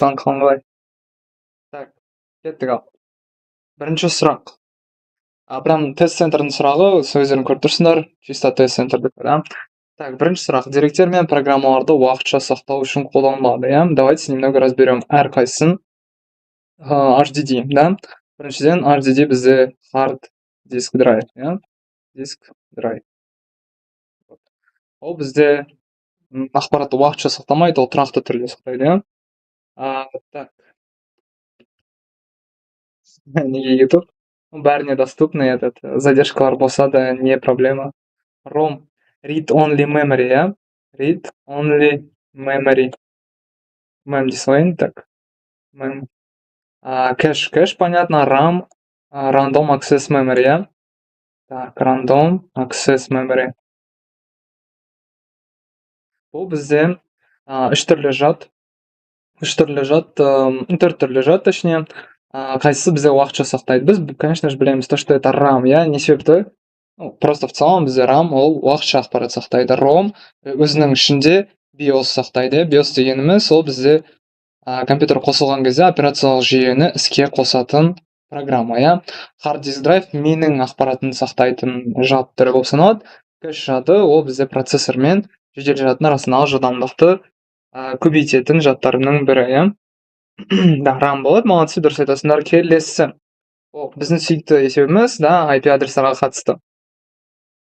Сан қалай? Так, кеттік ал. Бірінші сұрақ. Прям тест-центрдің сұрағы, өздерің көріп тұрсыңдар, чисто тест-центрдікі, да? Так, бірінші сұрақ. Деректер мен программаларды уақытша сақтау үшін қолданылады, иә? Давайте немного разберем әрқайсысын. HDD, да? Біріншіден, HDD бізде hard disk drive, иә? Disk drive. Ол бізде ақпаратты уақытша сақтамайды, ол тұрақты түрде сақтайды, иә? Так. Неге YouTube? Бәріне доступны этот. Задержкалар болса да не проблема. ROM. Read-only memory, иә? Read-only memory. Mem дей салайын, так. Mem. Кэш, понятно. RAM. Random access memory, иә? Так, random access memory. Бұл бізде үш түрлі жад. Төрт түрлі жад, точнее. Қайсысы бізде уақытша сақтайды? Біз, конечно же, білеміз, то, что это RAM, иә? Не себепті? Просто в целом бізде RAM ол уақытша ақпарат сақтайды. ROM өзінің ішінде BIOS сақтайды. BIOS дегеніміз ол бізде компьютер қосылған кезде операциялық жүйені іске қосатын программа, иә? Hard disk drive менің ақпаратын сақтайтын жад түрі болып саналады. Кэш жады ол бізде процессор мен жедел жадының арасындағы жылдамдықты көбейтетін жадтарының бірі, иә? Да, RAM болады, молодцы, дұрыс айтасыңдар. Келесі. Біздің сүйікті есебіміз, да, IP адрестарға қатысты.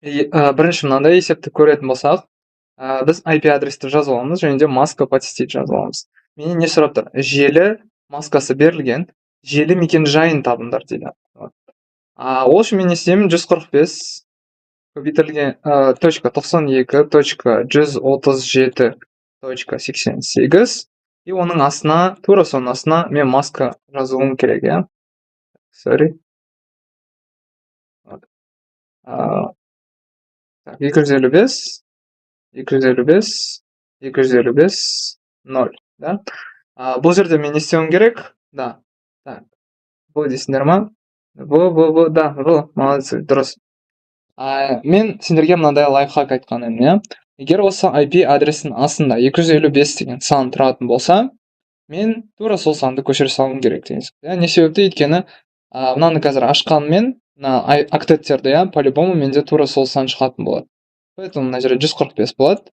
Бірінші мынандай есепті көретін болсақ, біз IP адресті жазып аламыз, және де маска посетить жазып аламыз. Менен не сұрап тұр? Желі маскасы берілген, желі мекен жайын табыңдар дейді. Ол үшін мен не істеймін? 145 көбейтілген .92.137.88 и оның астына, тура соның астына мен маска жазуым керек, иә? Sorry. 255.0, да? Бұл жерде мен не істеуім керек? Да. Так. Бұл дейсіңдер ма? Да, молодцы, дұрыс. Мен сендерге мынандай лайфхак айтқан едім, иә? Егер осы IP адресінің астында 255 деген сан тұратын болса, мен тура сол санды көшіре салуым керек дейсіз. Не себепті? Өйткені мынаны қазір ашқанмен, октеттерді, иә, по-любому менде тура сол сан шығатын болады. Поэтому мына жерде 145 болады.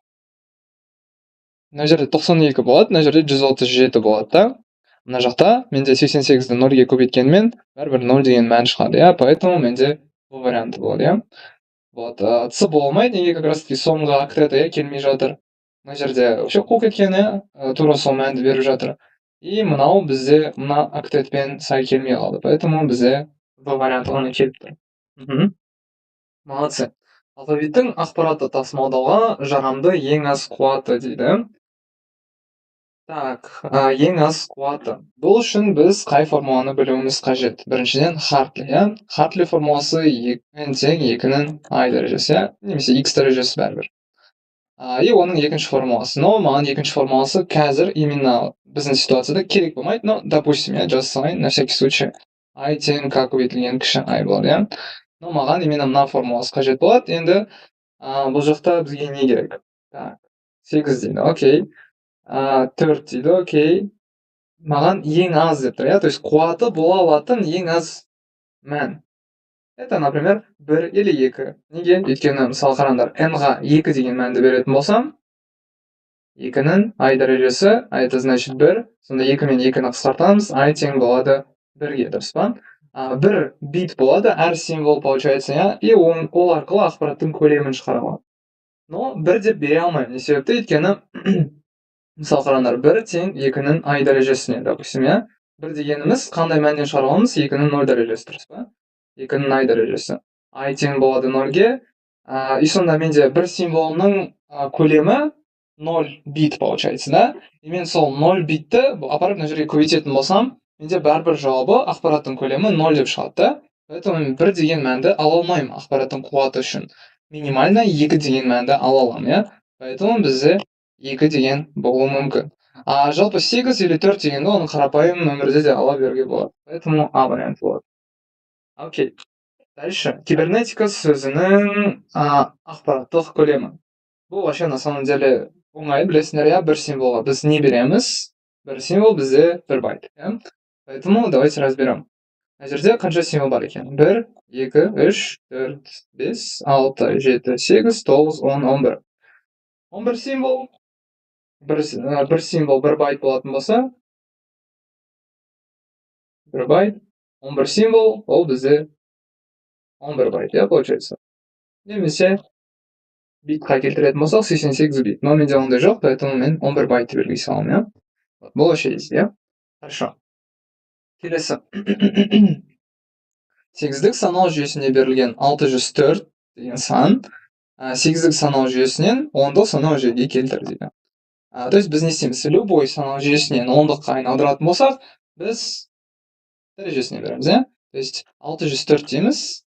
Мына жерде 92 болады, мына жерде 137 болады, да? Мына жақта менде 88-ді 0-ге көбейткенмен, бәрібір 0 деген мән шығады, иә? Поэтому менде бұл варианты болады, иә? Ц болмайды, неге как раз таки соңғы октеті келмей жатыр. Мына жерде вообще қуып кеткен, тура сол мәнді беріп жатыр. И мынау бізде мына октетпен сай келмей қалды. Поэтому бізде бұл варианты ғана келіп тұр. Молодцы. Алфавиттің ақпаратты тасымалдауға жарамды ең аз қуаты дейді. Так, ең аз қуаты. Бұл үшін біз қай формуланы білуіміз қажет? Біріншіден Хартли, иә? Хартли формуласы 2 тең 2-нің I дәрежесі, иә? Немесе X дәрежесі бәрібір. И оның екінші формуласы. Но маған екінші формуласы қазір именно біздің ситуацияда керек болмайды, но допустим, я жаза салайын, на всякий случай. I тең K көбейтілген кіші I болады, иә? Но маған именно мына формуласы қажет болады. Енді бұл жақта бізге не керек? Так, 8 дейді, окей. 4 дейді, окей. Маған ең аз деп тұр, иә? То есть қуаты бола алатын ең аз мән. Это, например, 1 или 2. Неге? Өйткені, мысалы қараңдар, n-ға 2 деген мәнді беретін болсам, 2-нің I дәрежесі, это значит 1, сонда 2 мен 2-ні қысқартамыз, I тең болады 1-ге, дұрыс па? 1 бит болады, әр символ получается, иә? И ол арқылы ақпараттың көлемін шығара алады. Но 1 деп бере алмаймын, не себепті? Өйткені, мысалы қараңдар, 1 тең 2-нің I дәрежесіне, допустим, иә? 1 дегеніміз қандай мәннен шығара аламыз? 2-нің 0 дәрежесі, дұрыс па? 2-нің I дәрежесі. I тең болады 0-ге. И сонда менде бір символының көлемі 0 бит получается, да? И мен сол 0 битті апарып мына жерге көбейтетін болсам, менде бәрібір жауабы ақпараттың көлемі 0 деп шығады, да? Поэтому мен 1 деген мәнді ала алмаймын ақпараттың қуаты үшін. Минимально 2 деген мәнді ала аламын, иә? Поэтому бізде 2 деген болуы мүмкін. Жалпы 8 или 4 дегенді оны қарапайым өмірде де ала беруге болады. Поэтому А вариант болады. Окей. Дальше. Кибернетика сөзінің ақпараттық көлемі. Бұл вообще на самом деле оңай, білесіңдер, иә? Бір символға біз не береміз? Bir символ bizde 1 байт. Поэтому давайте разберем. Мына жерде қанша символ бар екен? 1, 2, 3, 4, 5, 6, 7, 8, 9, 10, 11. 11 символ. Bir символ 1 байт болатын болса, 1 байт, 11 символ, ол бізде 11 байт, получается. Немесе битқа келтіретін болсақ, 88 бит. Но менде ондай жоқ, поэтому мен 11 байтты белгілей саламын, Бұл вообще easy, Хорошо. Келесі. 8-дік санау жүйесіне берілген 604 деген сан 8-дік санау жүйесінен 10-дық санау жүйеге келтір дейді. То есть біз не істейміз? Любой санау жүйесінен 10-дыққа айналдыратын болсақ, біз дәрежесіне береміз, То есть 604 дейміз,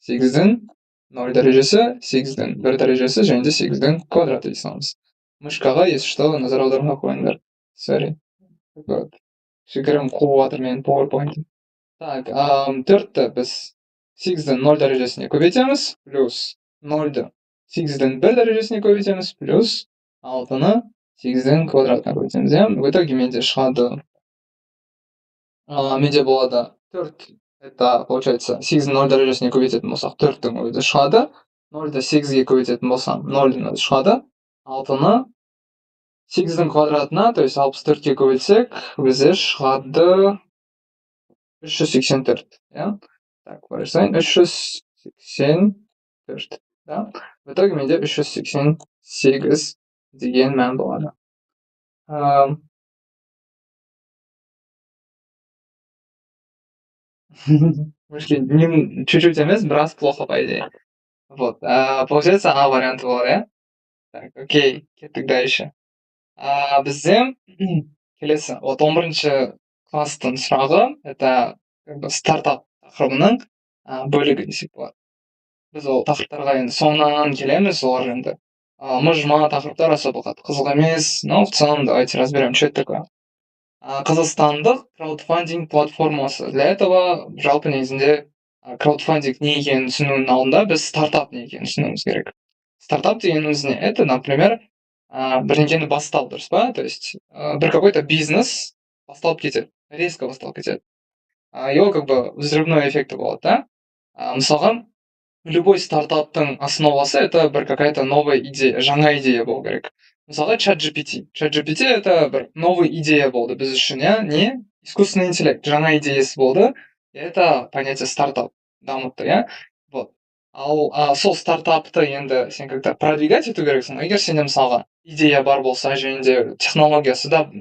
8-дің 0 дәрежесі, 8-дің 1 дәрежесі және де 8-дің квадраты дей саламыз. Мышкаға, если что, назар аудармай қойыңдар. Sorry. Кішігірім қуып жатыр менің PowerPoint. Так, 4-ті біз 8-дің 0 дәрежесіне көбейтеміз, плюс 0-ды 8-дің 1 дәрежесіне көбейтеміз, плюс 6-ны 8-дің квадратына көбейтеміз, В итоге менде шығады. Менде болады 4, это получается 8-дің 0 дәрежесіне көбейтетін болсақ, 4-дің өзі шығады. 0-ды 8-ге көбейтетін болсам, 0-дің өзі шығады. 6-ны 8-дің квадратына, то есть 64-ке көбейтсек, бізде шығады 384. Так, қарасайын, 384. В итоге менде 388 деген мән болады. Чуть-чуть емес, біраз плохо, по идее. Вот, получается, А варианты болады, Так, окей, кеттік дальше. Бізде келесі, вот 11-ші класстың сұрағы, это стартап тақырыбының бөлігі десек болады. Біз ол тақырыптарға енді соңынан келеміз, олар енді мыжма тақырыптар особо қызық емес, но в целом давайте разберем, что это такое. Қазақстандық краудфандинг платформасы. Для этого жалпы негізінде краудфандинг не екенін түсінудің алдында біз стартап не екенін түсінуіміз керек. Стартап дегеніміз не? Это, например, бірдеңені бастау, дұрыс па? То есть бір какой-то бизнес басталып кетеді, резко басталып кетеді. Его как бы взрывной эффекті болады, Мысалға, любой стартаптың основасы это бір какая-то новая идея, жаңа идея болу керек. Мысалға, ChatGPT. ChatGPT это бір новая идея болды біз үшін, не? Искусственный интеллект, жаңа идеясы болды. Это понятие стартап дамытты, Вот. Ал сол стартапты енді сен как-то продвигать ету керексің. Егер сенде мысалға идея бар болса, және де технологиясы да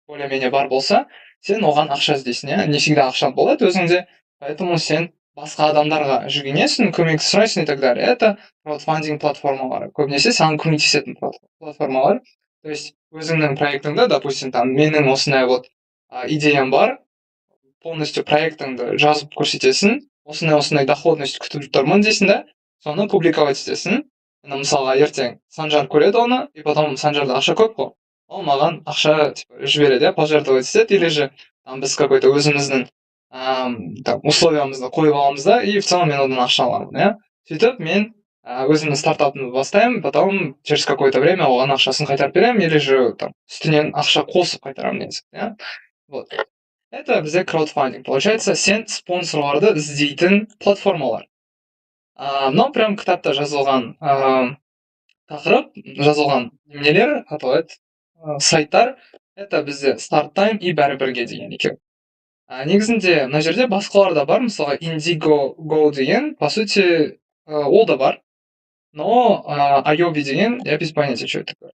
более-менее бар болса, сен оған ақша іздейсің, Не всегда ақша болады өзіңде, поэтому сен басқа адамдарға жүгінесің, көмек сұрайсың и так далее. Это краудфандинг платформалары. Көбінесе саған көмектесетін платформалар. То есть өзіңнің проектіңді, допустим, там менің осындай вот идеям бар, полностью проектіңді жазып көрсетесің, осындай доходность күтіп тұрмын дейсің, соны публиковать етесің. Мысалға, ертең Санжар көреді оны, и потом Санжарда ақша көп қой. Ол маған ақша жібереді, пожертвовать етеді, или же біз какой-то өзіміздің условиямызды қойып аламыз и в целом мен одан ақша аламын, Сөйтіп мен өзімнің стартапымды бастаймын, потом через какое-то время оған ақшасын қайтарып беремін, или же үстінен ақша қосып қайтарамын, Вот. Это бізде краудфандинг. Получается, сен спонсорларды іздейтін платформалар. Мынау прям кітапта жазылған тақырып, жазылған нелер, аталады, сайттар, это бізде StartTime и бәрі-бірге деген екеу. Негізінде мына жерде басқалар да бар, мысалға Indiegogo деген, по сути, ол да бар, но Ayobi деген, я без понятия, что это такое.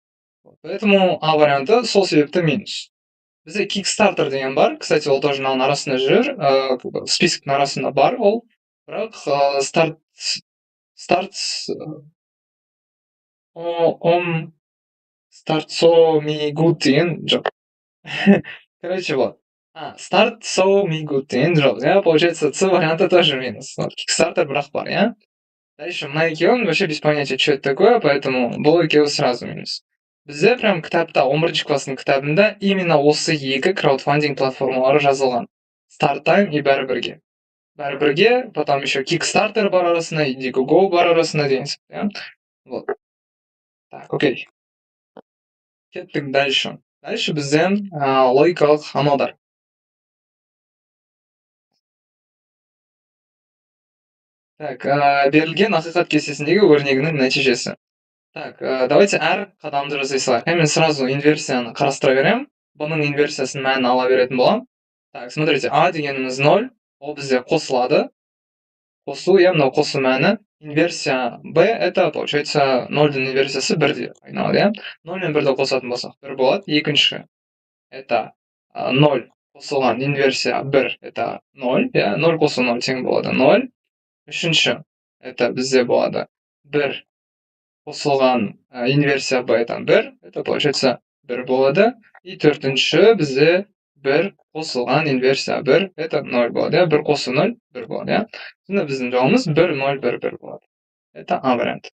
Поэтому А варианты сол себепті минус. Бізде Kickstarter деген бар, кстати, ол тоже мынаның арасында жүр, списоктың арасында бар ол, бірақ Start So Me Good деген жоқ. Короче, вот. Start So Me Good деген жоқ, Получается, С варианты тоже минус. Kickstarter бірақ бар, Дальше мына екеуін вообще без понятия, что это такое, поэтому бұл екеуі сразу минус. Бізде прям кітапта, 11-ші класстың кітабында именно осы екі краудфандинг платформалары жазылған. StartTime и бәрі-бірге. Бәрі-бірге, потом еще Kickstarter бар арасында, Indiegogo бар арасында деген Вот. Так, окей. Кеттік дальше. Дальше бізде логикалық амалдар. Так, берілген ақиқат кестесіндегі өрнегінің нәтижесі. Так, давайте әр қадамды жасай салайық. Мен сразу инверсияны қарастыра беремін. Бұның инверсиясының мәнін ала беретін боламын. Так, смотрите, а дегеніміз 0, ол бізде қосылады. Қосу, я мынау қосу мәні. Инверсия b, это получается 0-дің инверсиясы 1 деп айналады, я? 0 мен 1-ді қосатын болсақ 1 болады. Екінші, это 0 қосылған инверсия 1, это 0, я? 0 қосу 0 тең болады 0. Үшінші, это бізде болады 1 қосылған инверсия b, это 1, это получается 1 болады. И төртінші, бізде 1 қосылған инверсия 1, это 0 болады, я? 1 қосу 0, 1 болады, я? Сонда біздің жауабымыз 1, 0, 1, 1 болады. Это А вариант.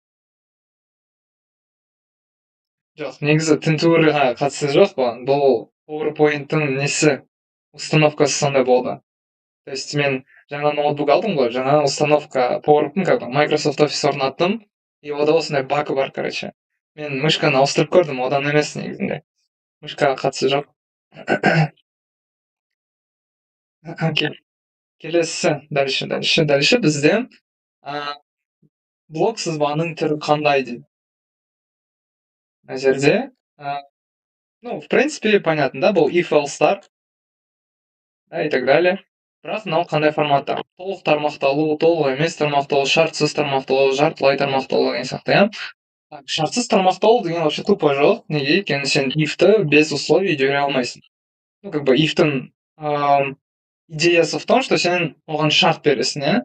Жоқ, негізі тінтуірға қатысы жоқ бұл PowerPoint-тың несі, установкасы сондай болды. То есть мен жаңа ноутбук алдым ғой, жаңа установка как бы Microsoft Office орнаттым, и ода осындай багы бар, короче. Мен мышканы ауыстырып көрдім, одан емес негізінде. Мышкаға қатысы жоқ. Келесі, дальше бізде блок сызбаның түрі қандай дейді. Мына жерде, ну, в принципе, понятно, да, бұл if else-тар, и так далее. Бірақ мынау қандай форматта? Толық тармақталу, толық емес тармақталу, шартсыз тармақталу, жартылай тармақталу деген сияқты, иә? Так, шартсыз тармақталу деген вообще тупо жоқ. Неге екенін сен if-ті без условий жібере алмайсың. Ну, как бы if-тің идеясы в том, что сен оған шарт бересің, иә?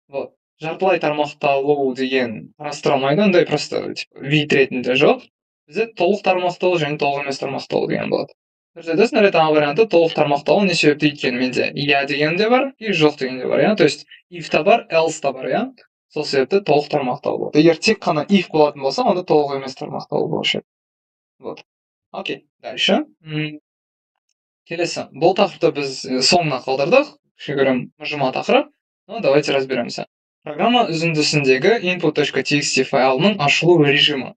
Вот. Жартылай тармақталу деген қарастырылмайды, ондай просто вид ретінде жоқ. Бізде толық тармақталу және толық емес тармақталу деген болады. Дұрыс айтасың, варианты толық тармақталу не себепті өйткені менде иә деген де бар, и жоқ деген де бар, иә? То есть if та бар, else та бар, иә? Сол себепті толық тармақталу болады. Егер тек қана if болатын болса, онда толық емес тармақталу болушы еді. Вот. Окей, дальше. Келесі. Бұл тақырыпты біз соңына қалдырдық. Кішігірім мыжыма тақырып. Ну, давайте разберемся. Программа үзіндісіндегі input.txt файлының ашылу режимі.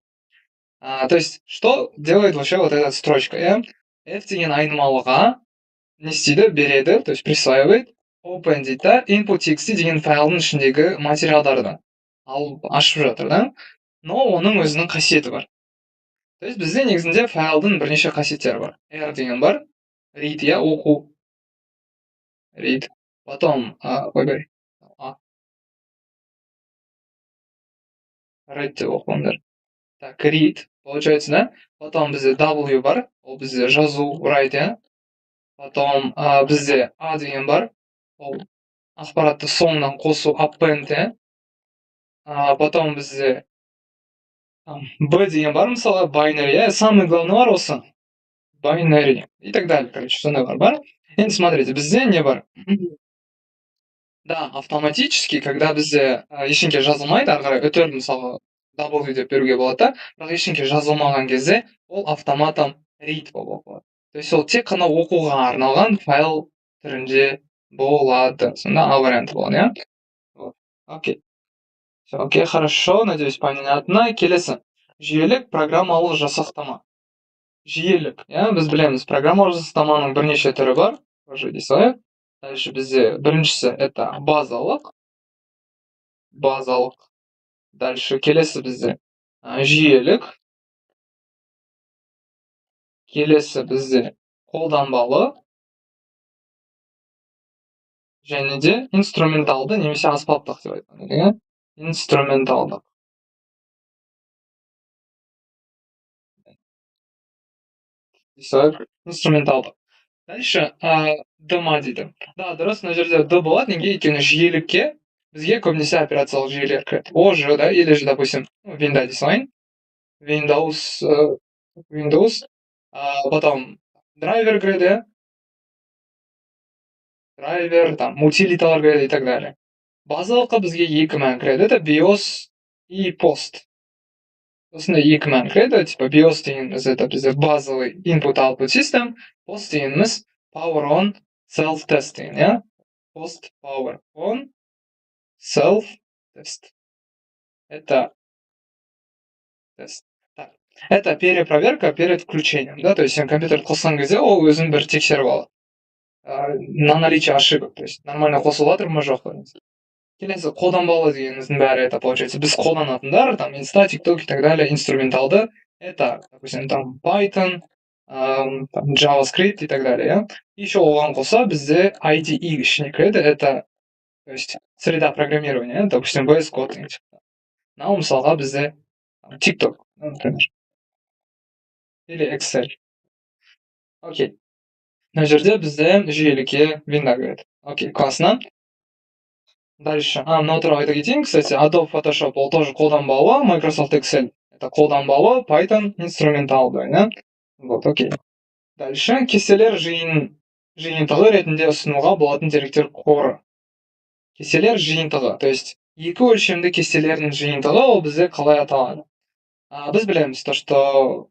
То есть, что делает вообще вот эта строчка, иә? F деген айнымалыға не істейді, береді, то есть присваивает, open дейді да, input.txt деген файлдың ішіндегі материалдарды алып ашып жатыр, да? Но оның өзінің қасиеті бар. То есть бізде негізінде файлдың бірнеше қасиеттері бар. R деген бар, read, я, оқу. Read. Потом, ойбай, read деп оқыңдар. Так, read, получается, да? Потом бізде W бар, ол бізде жазу, write, я. Потом бізде A деген бар, ол ақпаратты соңынан қосу, append, я. Потом бізде B деген бар, мысалы, binary, я. Самый главный бар осы. Binary. И так далее, короче, сондай бар. Енді смотрите, бізде не бар? Да, автоматически, когда бізде ештеңке жазылмайды, ары қарай өтер, мысалы, W деп беруге болады да, бірақ ештеңке жазылмаған кезде ол автоматом read болып оқылады. То есть ол тек қана оқуға арналған файл түрінде болады. Сонда А варианты болады, иә? Вот. Окей. Все, окей, хорошо, надеюсь, понятно. Келесі. Жүйелік программалық жасақтама. Жүйелік, иә, біз білеміз, программалық жасақтаманың бірнеше түрі бар. Уже дей салайық. Дальше бізде біріншісі это базалық. Дальше келесі бізде жүйелік. Келесі бізде қолданбалы. Және де инструменталды немесе аспаптық деп айтады, иә? Инструменталдық. Инструменталдық. Дальше дма дейді. Да, дұрыс, мына жерде д болады, неге өйткені жүйелікке бізге көбінесе операциялық жүйелер кіреді. О, да, или же, допустим, винда дей салайын. Windows, потом драйвер кіреді, иә? Драйвер, там, утилиталар кіреді и так далее. Базалыққа бізге екі мән кіреді, это BIOS и POST. Осындай екі мән кіреді, типа BIOS дегеніміз это бізде базовый input-output system, POST дегеніміз power on self-test деген, иә? POST power on self-test. Это тест. Так, Это перепроверка перед включением, да, то есть сен компьютерді қосқан кезде ол өзін бір тексеріп алады. На наличие ошибок, то есть нормально қосылып жатыр ма жоқ па. Келесі қолданбалы дегеніміздің бәрі это получается біз қолданатындар, там инста, тикток и так далее, инструменталды, это, допустим, там Python, там JavaScript и так далее, иә. Еще оған қоса бізде IDE ішіне кіреді, это, то есть среда программирования, допустим, VS Code деген сияқты. Мынау мысалға бізде TikTok, например, или Excel. Окей. Мына жерде бізде жүйелікке винда кіреді. Окей, классно. Дальше. Мына туралы айта кетейін, кстати, Adobe Photoshop ол тоже қолданбалы, Microsoft Excel это қолданбалы, Python инструменталды, иә. Вот, окей. Дальше кестелер жиынтығы ретінде ұсынуға болатын деректер қоры. Кестелер жиынтығы, то есть екі өлшемді кестелердің жиынтығы ол бізде қалай аталады? Біз білеміз то, что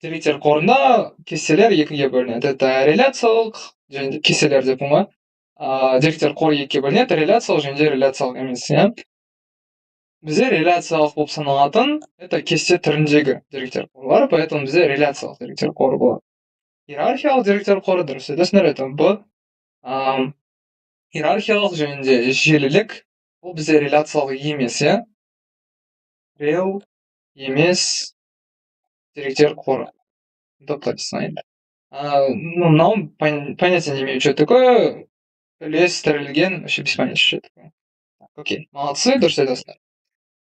деректер қорында кестелер екіге бөлінеді. Это реляциялық және кестелер деп ғой. Деректер қоры екіге бөлінеді, реляциялық және реляциялық емес, иә. Бізде реляциялық болып саналатын это кесте түріндегі деректер қорлары, поэтому бізде реляциялық деректер қоры болады. Иерархиялық деректер қоры дұрыс айтасыңдар, это Б. Иерархиялық және де желілік ол бізде реляциялық емес, иә. Рел емес деректер қоры. Доплатисайын. Мынау понятия не имею, что такое. Үлестірілген, вообще без понятия, что такое. Окей, молодцы, дұрыс айтасыңдар.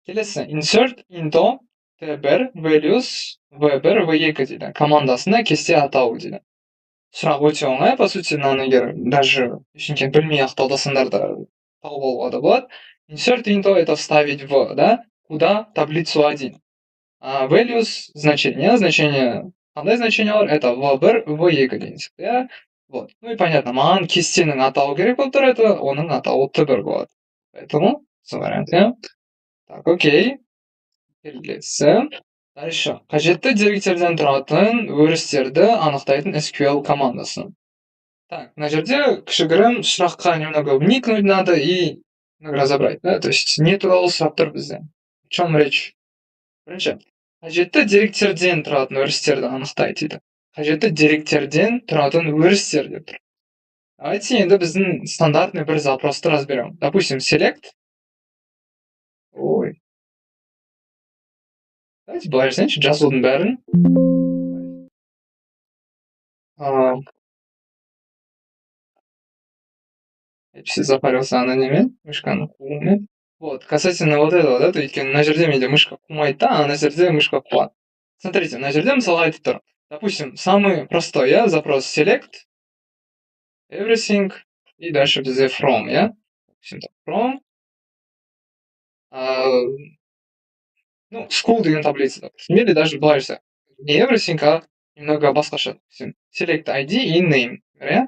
Келесі, insert into t1 values v1 v2 дейді. Командасына кесте атау дейді. Сұрақ өте оңай, по сути, мынаны егер даже ештеңені білмей ақ талдасаңдар да тауып алуға да болады. Insert into это вставить в, да, куда таблицу 1. Values значение қандай значениялар? Это v1 v2 деген сияқты, иә. Вот. Ну и понятно, маған кестенің атауы керек болып тұр, это оның атауы t1 болады. Поэтому сол вариант, иә. Так, окей. Келесі. Дальше. Қажетті деректерден тұратын өрістерді анықтайтын SQL командасы. Так, мына жерде кішігірім сұраққа немного вникнуть надо и разобрать, да, то есть не туралы сұрап тұр бізде. О чем речь? Бірінші, қажетті деректерден тұратын өрістерді анықтайды дейді. Қажетті деректерден тұратын өрістер деп тұр. Давайте енді біздің стандартный бір запросты разберем. Допустим, select. Ой. Давайте былай жасайыншы, жазудың бәрін. Я все запарился на немен, мышканы қуумен. Вот, касательно вот этого, да, то өйткені мына жерде менде мышка қумайды да, ана жерде мышка қуады. Смотрите, мына жерде мысалға айтып тұр. Допустим, самый простой, я запрос select, everything, и дальше бізде from, я. From, ну, school деген таблица, допустим, или даже былай жасайық. Не everything, а немного басқаша. Select ID и name, иә.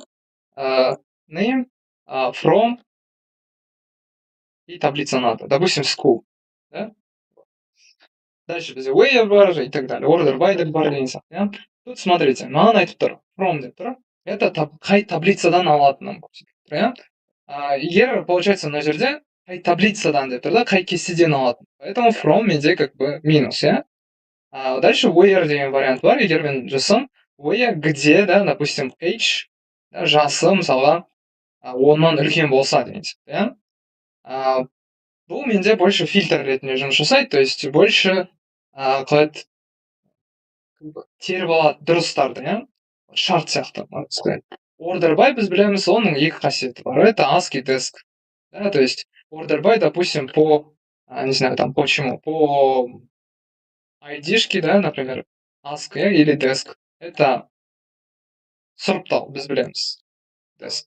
Name, from, и таблица надо. Допустим, school, да? Дальше бізде where бар и так далее. Order by деп бар деген сияқты, иә. Тут смотрите, маған айтып тұр, from деп тұр. Это қай таблицадан алатынын көрсетіп тұр, иә. Егер, получается, мына жерде қай таблицадан деп тұр да, қай кестеден алатын. Поэтому from менде как бы минус, иә. Дальше where деген вариант бар. Егер мен жазсам, where где, да, допустим, age, да, жасы мысалға 10-нан үлкен болса деген сияқты, иә. Бұл менде больше фильтр ретінде жұмыс жасайды, то есть больше қалай теріп алады дұрыстарды, иә. Шарт сияқты, можно сказать. Order by біз білеміз, оның екі қасиеті бар. Это ask и desk. Да, то есть order by, допустим, по, не знаю, там, почему, по ID-шке, да, например, ask или desk. Это сұрыптау, біз білеміз. Desk.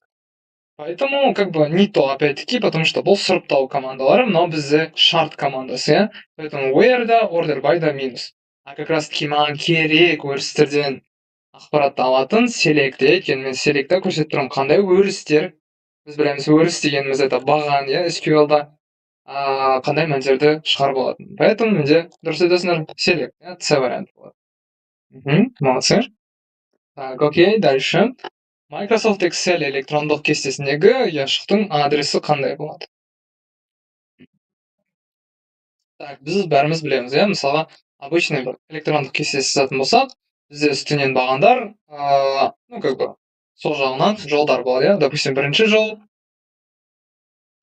Поэтому, как бы, не то, опять-таки, потому что бұл сұрыптау командалары, но бізде шарт командасы, иә. Поэтому where да, order by да минус. Как раз-таки маған керек өрістерден ақпаратты алатын select, өйткені мен select'та көрсетіп тұрмын қандай өрістер. Біз білеміз, өріс дегеніміз это баған, иә, SQL-да қандай мәндерді шығарып алатын. Поэтому менде дұрыс айтасыңдар, select, иә, C вариант болады. Молодцы. Так, окей, дальше. Microsoft Excel электрондық кестесіндегі ұяшықтың адресі қандай болады? Так, біз бәріміз білеміз, иә, мысалға обычный бір электрондық кесте сызатын болсақ, бізде үстінен бағандар, ну, как бы, сол жағынан жолдар болады, иә. Допустим, бірінші жол,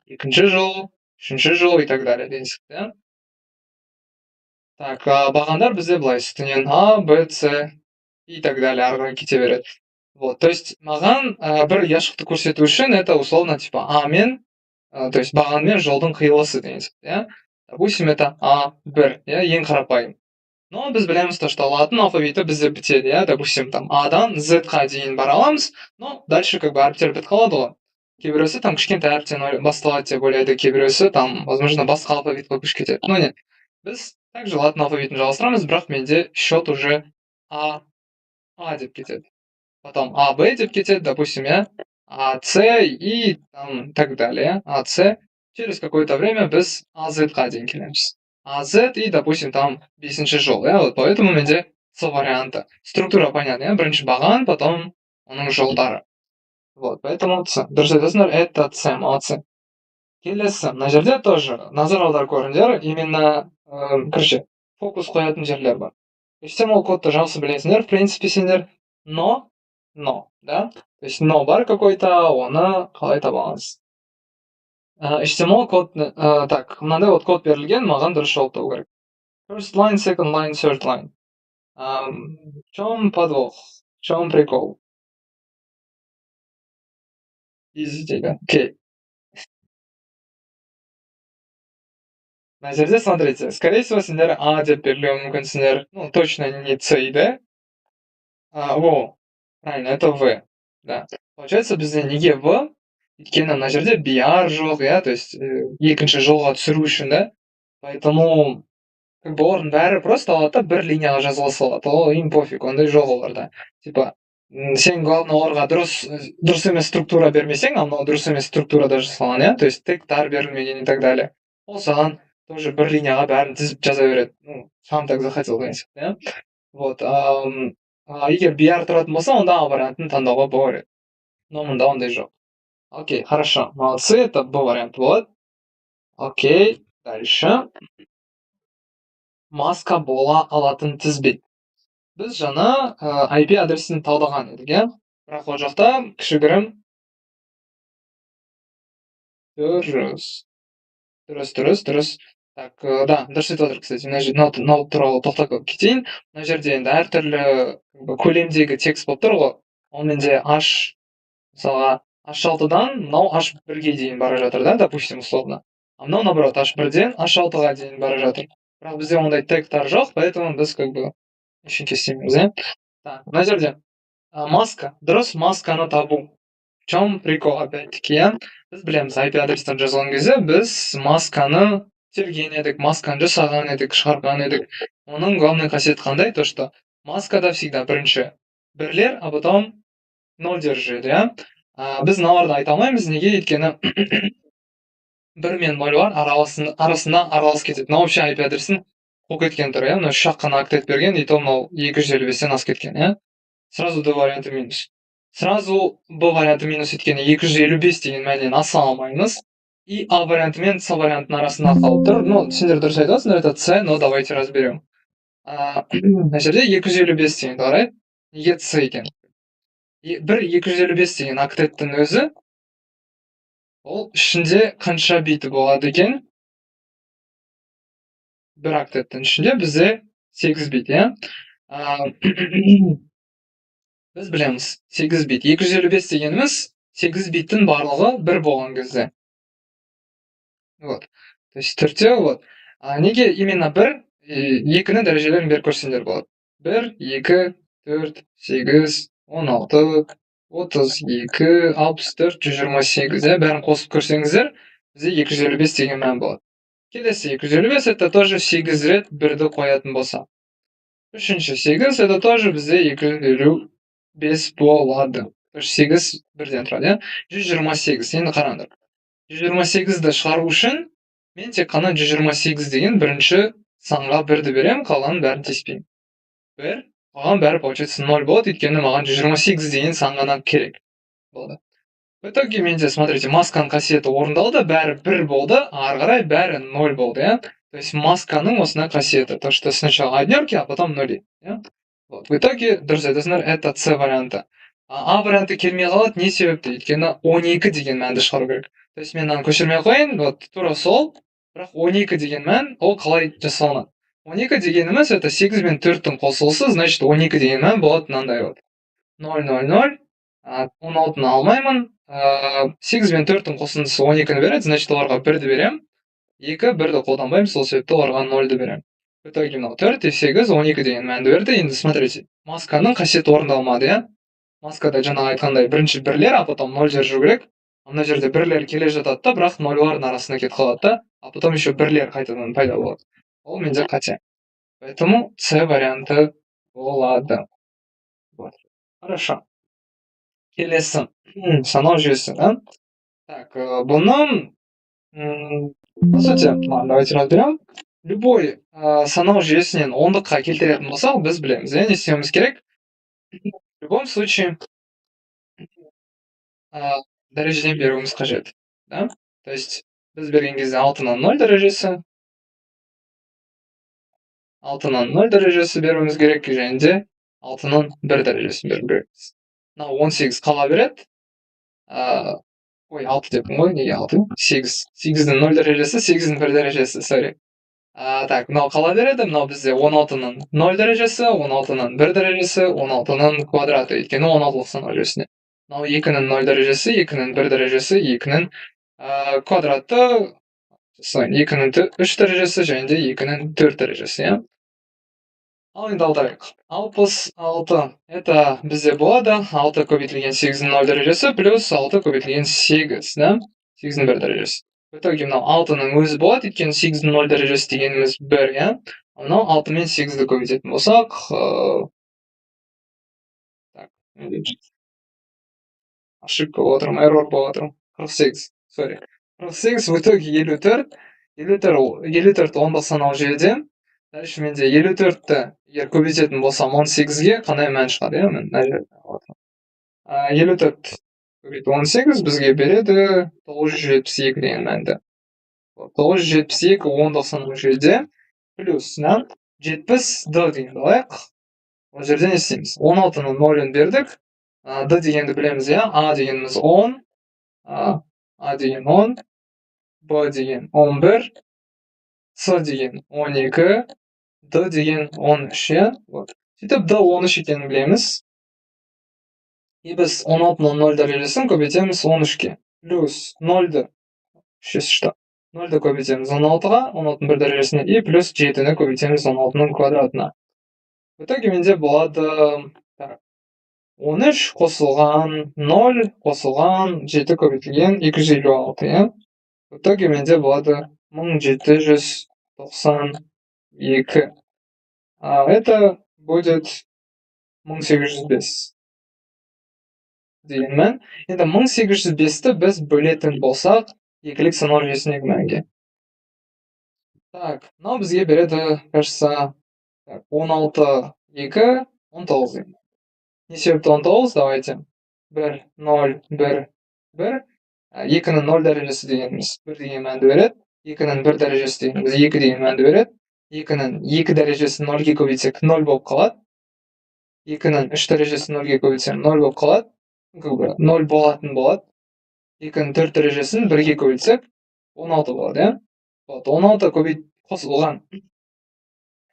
екінші жол, үшінші жол и так далее деген сияқты, иә. Так, бағандар бізде былай үстінен А, Б, С и так далее ары қарай кете береді. Вот, то есть маған бір ұяшықты көрсету үшін это условно типа А мен, то есть баған мен жолдың қиылысы деген сияқты, иә. Допустим, это А1, иә, ең қарапайым. Но біз білеміз то, что латын алфавиті бізде бітеді, иә. Допустим, там Адан Z-қа дейін бара аламыз, но дальше как бы әріптер бітіп қалады ғой. Кейбіреусі там кішкентай әріптен басталады деп ойлайды, кейбіреусі там, возможно, басқа алфавитқа көшіп кетеді. Ну, не, біз также латын алфавитін жалғастырамыз, бірақ менде счет уже А деп кетеді. Потом АБ деп кетеді, допустим, я, АС и там так далее, АС. Через какое-то время біз АЗ-қа дейін келеміз. АЗ и, допустим, там 5-ші жол, я, вот поэтому менде С варианты. Структура понятна, я, бірінші баған, потом оның жолдары. Вот, поэтому С. Дұрыс айтасыңдар, это С, молодцы. Келесі, мына жерде тоже назар аударып көріңдер, именно, короче, фокус қоятын жерлер бар. HTML кодты жақсы білесіңдер, в принципе, сендер, но, да, то есть но бар какой-то, оны қалай табамыз. HTML код, так, мынандай вот код берілген, маған дұрыс жауап табу керек. First line, second line, third line. В чем подвох? В чем прикол? Изи, окей. На жерде, смотрите, скорее всего, сендер А деп берілуі мүмкінсіңдер, ну, точно не С и Д. О, правильно, это В, да. Получается, бізде неге В? Өйткені мына жерде BR жоқ, иә, то есть екінші жолға түсіру үшін, да. Поэтому как бы олардың бәрі просто алады да бір линияға жазыла салады, ол им пофиг, ондай жоқ оларда. Типа, сен главное оларға дұрыс емес структура бермесең, а мынау дұрыс емес структурада жасалған, иә, то есть тегтар берілмеген и так далее. Ол саған тоже бір линияға бәрін тізіп жаза береді. Ну, сам так захотел деген сияқты, иә. Вот, егер BR тұратын болса, онда А вариантын таңдауға болады. Но мұнда ондай жоқ. Окей, хорошо, молодцы, это Б вариант, вот. Окей, дальше. Маска бола алатын тізбек. Біз жаңа IP адресін талдаған едік, иә? Бірақ ол жақта кішігірім дұрыс. Так, да, дұрыс айтып отыр, кстати. Мынау туралы тоқтап кетейін. Мына жерде енді әртүрлі көлемдегі текст болып тұр ғой. Ол менде H, мысалға, H6-дан мынау H1-ге дейін бара жатыр, да, допустим, условно. А мынау, наоборот, H1-ден H6-ға дейін бара жатыр. Бірақ бізде ондай тегтар жоқ, поэтому біз как бы ештеңке істемейміз, иә? Так, мына жерде маска, дұрыс масканы табу. В чем прикол, опять-таки, иә? Біз білеміз, IP адрестен жазған кезде біз масканы терген едік, масканы жасаған едік, шығарған едік. Оның главный қасиеті қандай? То, что маскада всегда бірінші бірлер, а потом нолдер жүреді, иә? Біз мыналарды айта алмаймыз, неге? Өйткені бір мен ноль бар, арасында араласып кетеді. Мынау вообще IP адресін қуып кеткен тұр, иә? Мына 3-ақ қана октет берген, и то мынау 255-тен асып кеткен, иә? Сразу Д варианты минус. Сразу Б варианты минус еткені 255 деген мәннен аса алмаймыз. И А варианты мен С вариантының арасында қалып тұр. Ну, сендер дұрыс айтасыңдар, это С, но давайте разберем. Мына жерде 255 деген қарайды. Неге С екен? Бір 255 деген октеттің өзі, ол ішінде қанша биті болады екен? Бір октеттің ішінде бізде 8 бит, иә? Біз білеміз, 8 бит. 255 дегеніміз 8 биттің барлығы бір болған кезде. Вот. То есть төртеу, вот. Неге именно бір, екіні дәрежелерін беріп көрсеңдер болады. 1, 2, 4, 8, 16, 32, 64, 128, бәрін қосып көрсеңіздер, бізде 255 деген мән болады. Келесі 255, это тоже 8 рет бірді қоятын болса. Үшінші 8, это тоже бізде 255 болады. 8 бірден тұрады, 128. Енді қараңдар. 128-ді шығару үшін мен тек қана 128 деген бірінші санға бірді берем, қалғанын бәрін теспеймін. 1, қалған бәрі получается 0 болады, өйткені маған 128 деген сан ғана керек болды. В итоге менде, смотрите, масканың қасиеті орындалды, бәрі 1 болды, ары қарай бәрі 0 болды, иә? То есть масканың осындай қасиеті, то, что сначала однерки, а потом нули. Иә? Вот. В итоге дұрыс айтасыңдар, это С варианты. А варианты келмей қалады, не себепті? Өйткені 12 деген мәнді шығару керек. То есть мен мынаны көшірмей қояйын, вот тура сол, бірақ 12 деген мән, ол қалай жасалынады? 12 дегеніміз, это 8 мен 4-тің қосылысы, значит 12 деген мән болады мынандай вот. 0, 0, 0, 16-ны алмаймын, 8 мен 4-тің қосындысы 12-ні береді, значит оларға 1-ді берем. 2, 1-ді қолданбаймын, сол себепті оларға 0-ді берем. В итоге мынау 4 и 8, 12 деген мәнді берді. Енді смотрите, масканың қасиеті орындалмады, иә? Маскада жаңағы айтқандай бірінші бірлер, а потом 0 жер жүру керек. Мына жерде бірлер келе жатады да, бірақ 0-лардың арасында кетіп қалады да, а потом еще бірлер қайтадан пайда болады. Ол менде қате. Поэтому С варианты болады. Вот. Хорошо. Келесі. Санау жүйесі, да? Так, бұны, по сути, ладно, давайте разберем. Любой санау жүйесінен ондыққа келтіретін болсақ, біз білеміз, не істеуіміз керек? В любом случае, дәрежеден беруіміз қажет. Да? То есть, біз берген кезде 6-нан 0 дәрежесі, 6-нан 0 дәрежесі беруіміз керек, және де 6-нан 1 дәрежесін беру керекпіз. Мынау 18 қала береді. Ой, 6 деппін ғой, неге 6? 8. 8-дің 0 дәрежесі, 8-дің 1 дәрежесі, sorry. Так, мынау қала береді, мынау бізде 16-нан 0 дәрежесі, 16-нан 1 дәрежесі, 16-нан квадраты, өйткені 16-лық санау жүйесіне. Мынау 2-нің 0 дәрежесі, 2-нің 1 дәрежесі, 2-нің квадраты, 2-нің 3 дәрежесі, және де 2-нің 4 дәрежесі, иә? Ал енді аударайық. 66, это бізде болады, 6 көбейтілген 8-ның 0 дәрежесі, плюс 6 көбейтілген 8, да? 8-ның 1 дәрежесі. В итоге мынау 6-ның өзі болады, өйткені 8-ның 0 дәрежесі дегеніміз 1, иә? Мынау 6 мен 8-ді көбейтетін болсақ, так, ошибка болып отырмын, error болып отырмын. 48, sorry. 48, в итоге 54. 54 ондық санау жүйеде. Дальше менде 54-ті егер көбейтетін болсам 18-ге қандай мән шығады, иә? Мен мына жерде алып отырмын. 54 көбейту 18 бізге береді 972 деген мәнді. 972 ондық санау жүйеде плюс 70D дегенді алайық. Ол жерде не істейміз? 16-нің 0-ын бердік. D дегенді білеміз, иә? A дегеніміз 10, A деген 10, B деген 11, C деген 12, D деген 13, иә? Сөйтіп, D 13 екенін білеміз. И біз 16-нан 0 дәрежесін көбейтеміз 13-ке. Плюс 0-ды, 0-ды көбейтеміз 16-ға, 16-ның 1 дәрежесіне, и плюс 7-ні көбейтеміз 16-ның квадратына. В итоге менде болады 13 қосылған 0 қосылған 7 көбейтілген 256, иә? В итоге менде болады 1792. Это будет 1805 деген мән. Енді 1805-ті біз бөлетін болсақ, екілік санау жүйесіндегі мәнге. Так, мынау бізге береді, кажется, 16, 2, 19 деген. Не себепті 19, давайте. 1, 0, 1, 1. 2-нің 0 дәрежесі дегеніміз 1 деген мәнді береді. 2-нің 1 дәрежесі дегеніміз 2 деген мәнді береді. 2-нің 2 дәрежесін 0-ге көбейтсек 0 болып қалады. 2-нің 3 дәрежесін 0-ге көбейтсек 0 болып қалады. 0 болатын болады. 2-нің 4 дәрежесін 1-ге көбейтсек 16 болады, иә? 16 қосылған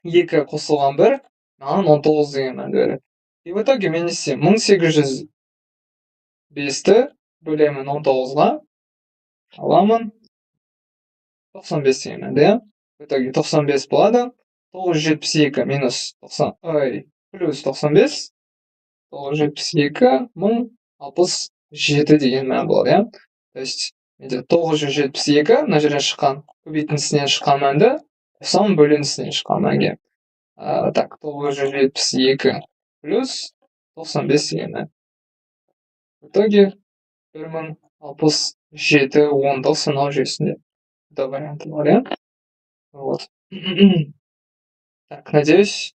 2 қосылған 1, маған 19 деген мәнді береді. И в итоге мен не істеймін? 1805-ті бөлемін 19-ға, аламын 95 деген мәнді, иә? В итоге 95 болады. 972 минус 90, плюс 95, 972 1067 деген мән болады, иә? То есть, менде 972 мына жерден шыққан, көбейтіндісінен шыққан мәнді, 90 бөлінісінен шыққан мәнге. Так, 972 плюс 95 деген мән. В итоге 1067 ондық санау жүйесінде. Да, варианты бар, иә? Вот. Так, надеюсь,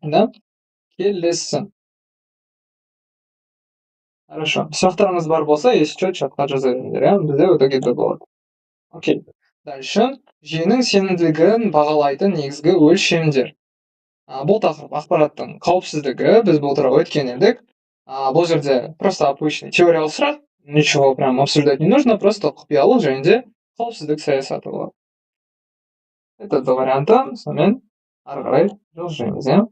да? Келесі. Хорошо. Сұрақтарыңыз бар болса, если что, чатқа жаза беріңдер, иә? Бізде в итоге да болады. Окей. Дальше жүйенің сенімділігін бағалайтын негізгі өлшемдер. Бұл тақырып ақпараттың қауіпсіздігі, біз бұл туралы өткен едік. Бұл жерде просто обычный теориялық сұрақ, ничего прям обсуждать не нужно, просто құпиялық жөнінде қауіпсіздік саясаты болады. Это два варианта, сонымен ары қарай жылжимыз, иә?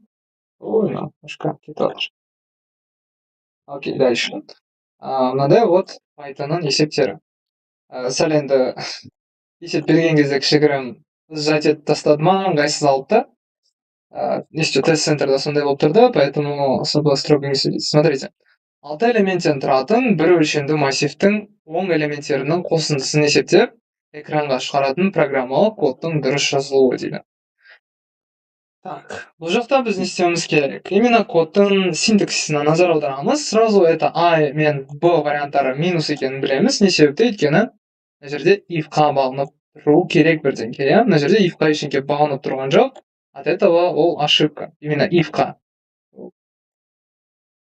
Ой, мынау кетіп жатыр. Окей, дальше. Мынандай вот Pythonның есептері. Сәл енді есеп берген кезде кішігірім сжать етіп тастады ма, ыңғайсыз алды да. Неше тест-центрда сондай болып тұрды, поэтому особо строго не судите. Смотрите. 6 элементтен тұратын бір өлшемді массивтің 10 элементтерінің қосындысын есептеп, экранға шығаратын программалық кодтың дұрыс жазылуы дейді. Так, бұл жақта біз не істеуіміз керек? Именно кодтың синтаксисіне назар аударамыз. Сразу это А мен Б варианттары минус екенін білеміз. Не себепті? Өйткені мына жерде if-қа бағынып тұру керек бірдеңке, иә? Мына жерде if-қа ешкімге бағынып тұрған жоқ. От этого ол ошибка. Именно if-қа.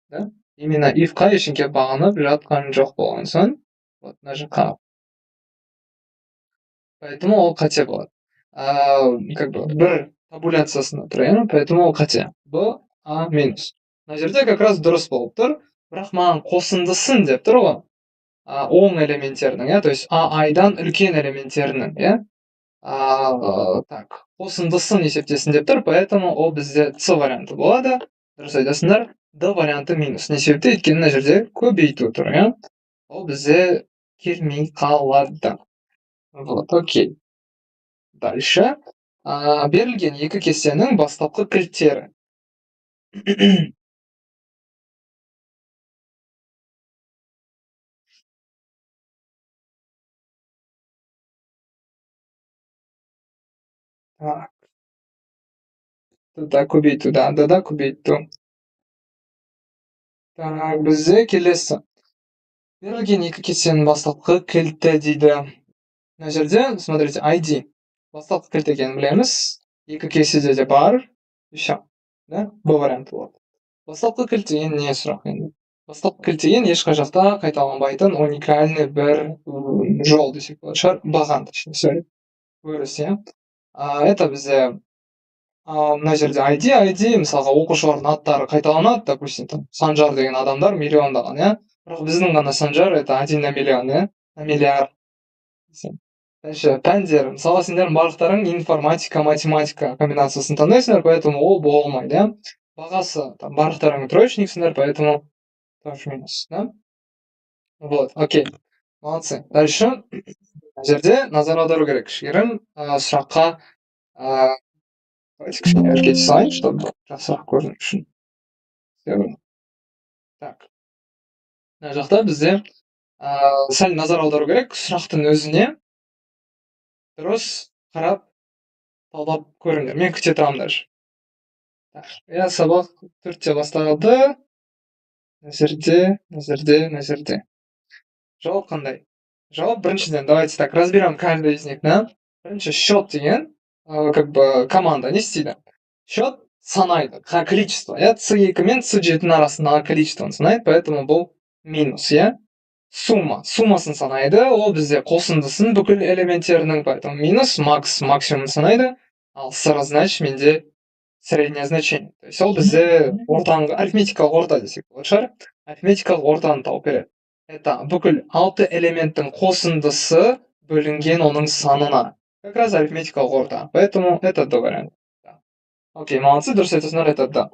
Да? Именно if-қа ешкімге бағынып жатқан жоқ болған соң, вот мына жаққа. Поэтому ол қате болады. Как бы бір табуляциясында тұр, иә? Поэтому ол қате. Б, А минус. Мына жерде как раз дұрыс болып тұр. Бірақ маған қосындысын деп тұр ғой. 10 элементтерінің, иә? То есть айдан үлкен элементтерінің, иә? Так, қосындысын есептесін деп тұр, поэтому ол бізде С варианты болады. Дұрыс айтасыңдар. Д варианты минус. Не себепті? Өйткені мына жерде көбейту тұр, иә? Ол бізде келмей қалады. Вот, окей. Дальше. Берілген екі кестенің бастапқы кілттері. Так. Да, көбейту, да, көбейту. Так, бізде келесі. Берілген екі кестенің бастапқы кілті дейді. Мына жерде, смотрите, ID. Бастапқы кілт екенін білеміз. Екі кестеде де бар. Еще, да? Бұл варианты болады. Бастапқы кілт деген не сұрақ енді? Бастапқы кілт деген ешқашақта қайталанбайтын уникальный бір жол десек болады шығар. Баған, точнее, өріс, иә? Это бізде мына жерде ID, мысалға оқушылардың аттары қайталанады, допустим, там Санжар деген адамдар миллиондаған, иә? Бірақ біздің ғана Санжар это 1 на миллион, иә? На миллиард. Дальше пәндер, мысалы сендердің барлықтарың информатика, математика комбинациясын таңдайсыңдар, поэтому ол болмайды, иә? Бағасы, там барлықтарың троечниксіңдер, поэтому тоже минус, да? Вот, окей. Молодцы. Дальше мына жерде назар аудару керек кішігірім сұраққа давайте кішкене әрекет жасайын, чтобы жақсырақ көріну үшін. Так. Мына жақта бізде сәл назар аудару керек сұрақтың өзіне. Дұрыс қарап, талдап көріңдер. Мен күте тұрамын даже. Я сабақ 4-те басталды. Мына жерде. Жауап қандай? Жауап біріншіден, давайте так, разберем каждый из них, да? Бірінші счет деген, как бы команда не істейді? Счет санайды, количество, иә? C2 мен C7 арасындағы количествоны санайды, поэтому бұл минус, иә? Суммасын санайды, ол бізде қосындысын бүкіл элементтерінің, поэтому минус, максимум санайды, ал сыры значит менде среднее значение. То есть ол бізде арифметикалық орта десек болады шығар. Арифметикалық ортаны тауып береді. Это бүкіл 6 элементтің қосындысы бөлінген оның санына. Как раз арифметикалық орта. Поэтому это Д вариант. Окей, молодцы, дұрыс айтасыңдар, это да.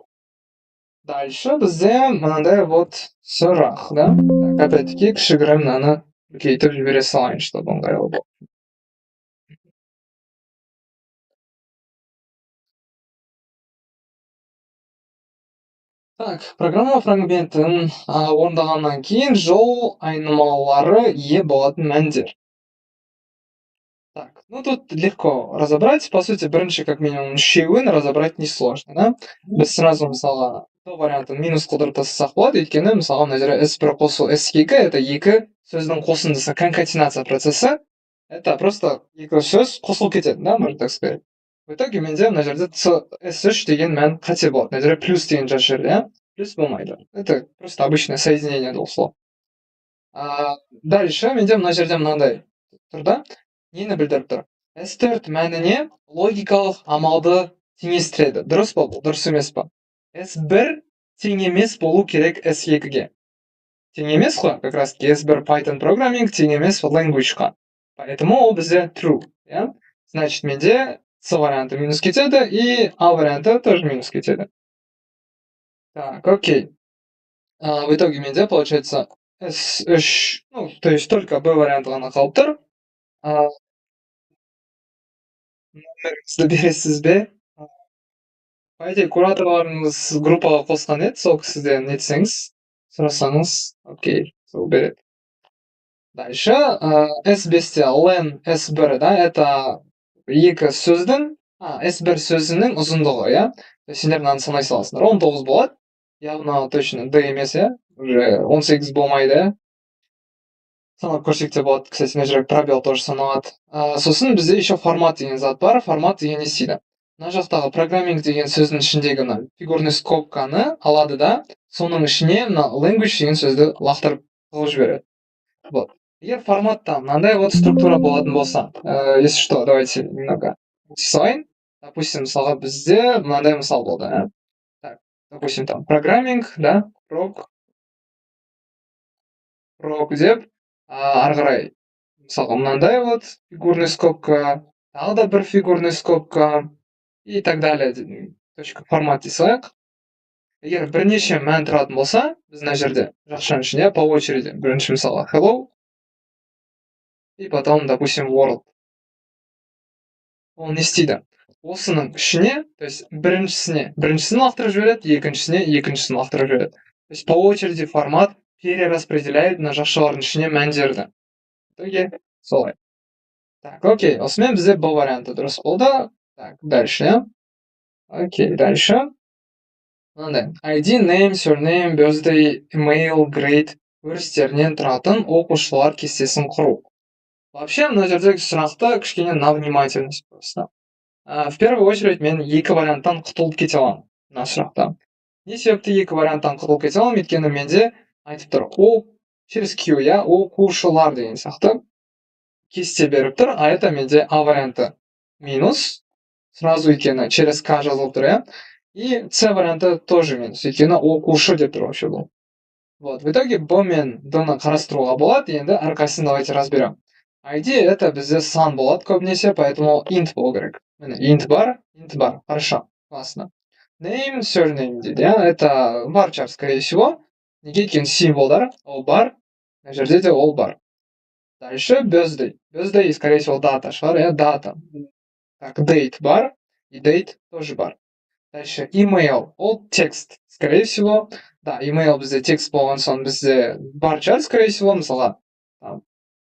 Дальше бізде мынандай вот сұрақ, да? Так, опять-таки, кішігірім мынаны үлкейтіп жібере салайын, чтобы ыңғайлы болды. Так, программа фрагментін орындағаннан кейін жол айнымалылары ие болатын мәндер. Так, ну тут легко разобрать. По сути, бірінші как минимум үшеуін разобрать несложно, да? Біз сразу мысалға Д вариантын минус қылдырып тастасақ болады, өйткені мысалға мына жерде S1 қосу S2 это екі сөздің қосындысы, конкатенация процесі. Это просто екі сөз қосылып кетеді, да, можно так сказать. В итоге менде мына жерде S3 деген мән қате болады. Мына жерде плюс деген жазып жіберді, иә? Плюс болмайды. Это просто обычное соединение двух слов. Дальше менде мына жерде мынандай тұр да, нені білдіріп тұр? S4 мәніне логикалық амалды теңестіреді. Дұрыс па бұл? Дұрыс емес па? S1 тең емес болу керек S2-ге. Тең емес қой, как раз S1 Python Programming тең емес language-ға. Поэтому ол бізде true. Yeah? Значит, менде C варианты минус кетеді, и A варианты тоже минус кетеді. Так, окей. В итоге менде получается S3, ну, то есть только B варианты ғана қалып тұр. Номеріңізді бересіз бе? По идее, кураторларыңыз группаға қосқан еді, сол кісіден нетсеңіз, сұрасаңыз, окей, сол береді. Дальше, S5-те len S1, да, это екі сөздің, S1 сөзінің ұзындығы, иә? То есть сендер мынаны санай саласыңдар. 19 болады. Явно точно D емес, иә? Уже 18 болмайды, иә? Санап көрсек те болады. Кстати, мына жерге пробел тоже саналады. Сосын бізде еще формат деген зат бар. Формат деген не істейді? Мына жақтағы программинг деген сөздің ішіндегі мына фигурный скобканы алады да, соның ішіне мына language деген сөзді лақтырып тығып жібереді. Вот. Егер форматта мынандай вот структура болатын болса, если что, давайте немного салайын. Допустим, мысалға бізде мынандай мысал болды, иә? Так, допустим, там программинг, да, прог деп, ары қарай мысалға мынандай вот фигурный скобка, тағы да бір фигурный скобка и так далее. Точка формат дей салайық. Егер бірнеше мән тұратын болса, біз мына жерде жақшаның ішінде по очереди бірінші мысалға hello и потом, допустим, world. Ол не істейді? Осының ішіне, то есть біріншісін лақтырып жібереді, екіншісін лақтырып жібереді. То есть по очереди формат перераспределяет мына жақшалардың ішіне мәндерді. В итоге солай. Так, окей, осымен бізде B варианты дұрыс болды. Так, дальше. Окей, дальше. Мынандай. ID, name, surname, birthday, email, grade өрістерінен тұратын оқушылар кестесін құру. Вообще, мына жердегі сұрақта кішкене на внимательность просто. В первую очередь мен екі варианттан құтылып кете аламын мына сұрақта. Не себепті екі варианттан құтылып кете аламын? Өйткені менде айтып тұр, о через Q, иә, оқушылар деген сияқты кесте беріп тұр, а это менде A варианты минус, сразу өйткені через K жазылып тұр, иә. И C варианты тоже минус, өйткені оқушы деп тұр вообще бұл. Вот, в итоге B мен D-ны қарастыруға болады, енді әрқайсысын давайте разберем. ID это бізде сан болады көбінесе, поэтому int болу керек. Int бар, хорошо, классно. Name, surname дейді, иә, это varchar, скорее всего. Неге өйткені символдар, ол бар, мына жерде де ол бар. Дальше birthday. Birthday, скорее всего, дата шығар, иә, дата. Так, date бар, и date тоже бар. Дальше email, ол текст, скорее всего. Да, email бізде текст болған соң бізде бар шығар, скорее всего, мысалға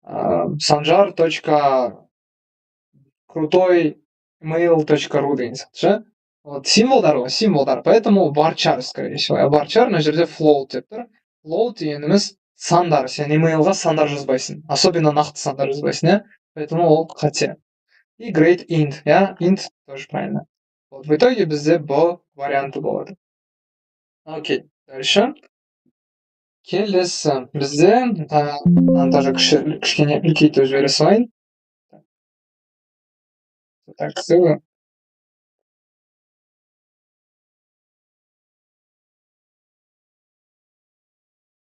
sanjar.krutoy.mail.ru деген сияқты. Вот символдар ғой, символдар, поэтому varchar, скорее всего. Varchar мына жерде float деп тұр. Float дегеніміз сандар, сен emailға сандар жазбайсың, особенно нақты сандар жазбайсың, иә, поэтому ол қате. И grade int, иә, int тоже правильно. Вот в итоге бізде B варианты болады. Окей, дальше. Келесі бізде, мынаны даже кішкене үлкейтіп жібере салайын. Так, ссылка.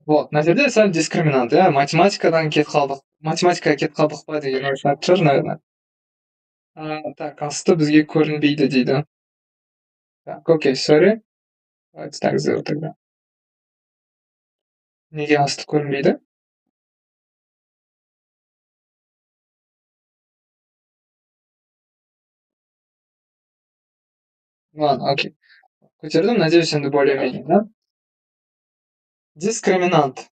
Вот, мына жерде сәл дискриминант, иә, математикадан кетіп қалдық. Математикаға кетіп қалдық па деген ой шығатын шығар, наверное. Так, асты бізге көрінбейді дейді. Так, окей, sorry. Давайте так сделаем тогда. Неге асты көрінбейді? Ладно, окей. Көтердім, надеюсь, енді более-менее, да? Дискриминант.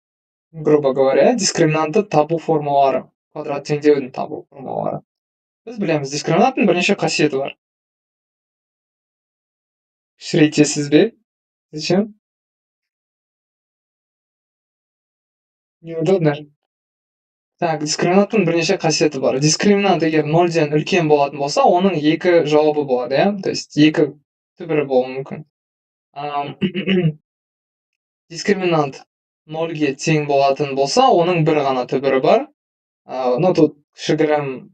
Грубо говоря, дискриминантты табу формулары. Квадрат теңдеудің табу формулары. Біз білеміз, дискриминанттың бірнеше қасиеті бар. Кішірейтесіз бе? Зачем? Неудобно. Так, дискриминанттың бірнеше қасиеті бар. Дискриминант егер 0-ден үлкен болатын болса, оның екі жауабы болады, иә? То есть екі түбірі болуы мүмкін. Дискриминант 0-ге тең болатын болса, оның бір ғана түбірі бар. Ну, тут кішігірім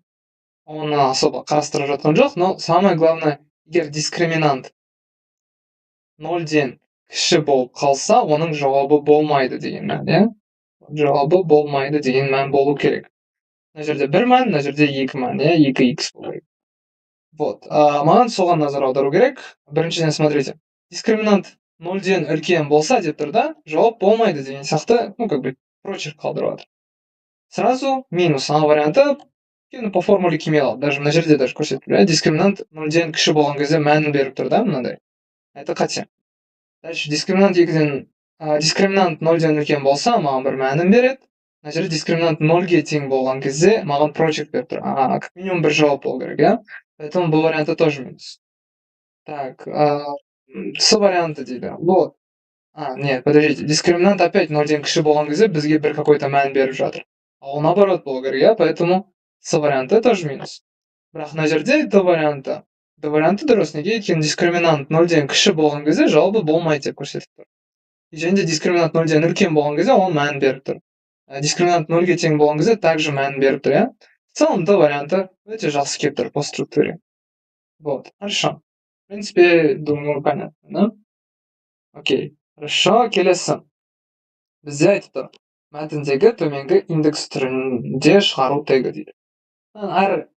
оны особо қарастырып жатқан жоқ, но самое главное, егер дискриминант нөлден кіші болып қалса, оның жауабы болмайды деген мән, иә? Жауабы болмайды деген мән болу керек. Мына жерде бір мән, мына жерде екі мән, иә? 2x болу керек. Вот. Маған соған назар аудару керек. Біріншіден, смотрите. Дискриминант нөлден үлкен болса деп тұр да, жауап болмайды деген сияқты, прочерк қалдырып жатыр. Сразу минус А варианты по формуле келмей қалды. Даже мына жерде даже көрсетіп, дискриминант нөлден кіші болған кезде мәнін беріп тұр да, мынандай. Это қате. Дальше дискриминант нөлден үлкен болса, маған бір мәнін береді. Мына жерде дискриминант нөлге тең болған кезде маған прочерк беріп тұр. Как минимум бір жауап болу керек, иә? Поэтому бұл варианты тоже минус. Так, С варианты дейді. Вот. Нет, подождите. Дискриминант опять нөлден кіші болған кезде бізге бір какой-то мән беріп жатыр. А ол наоборот болу керек, иә? Поэтому С варианты тоже минус. Бірақ мына жерде Д варианты. Д варианты дұрыс. Неге? Өйткені дискриминант нөлден кіші болған кезде жауабы болмайды деп көрсетіп тұр. Және де дискриминант нөлден үлкен болған кезде ол мән беріп тұр. Дискриминант нөлге тең болған кезде также мән беріп тұр, иә? В целом Д варианты өте жақсы келіп тұр по структуре. Вот, хорошо. В принципе, думаю, понятно, да? Окей, хорошо, келесі. Бізде айтып тұр. Мәтіндегі төменгі индекс түрінде шығару тегі дейді. Әр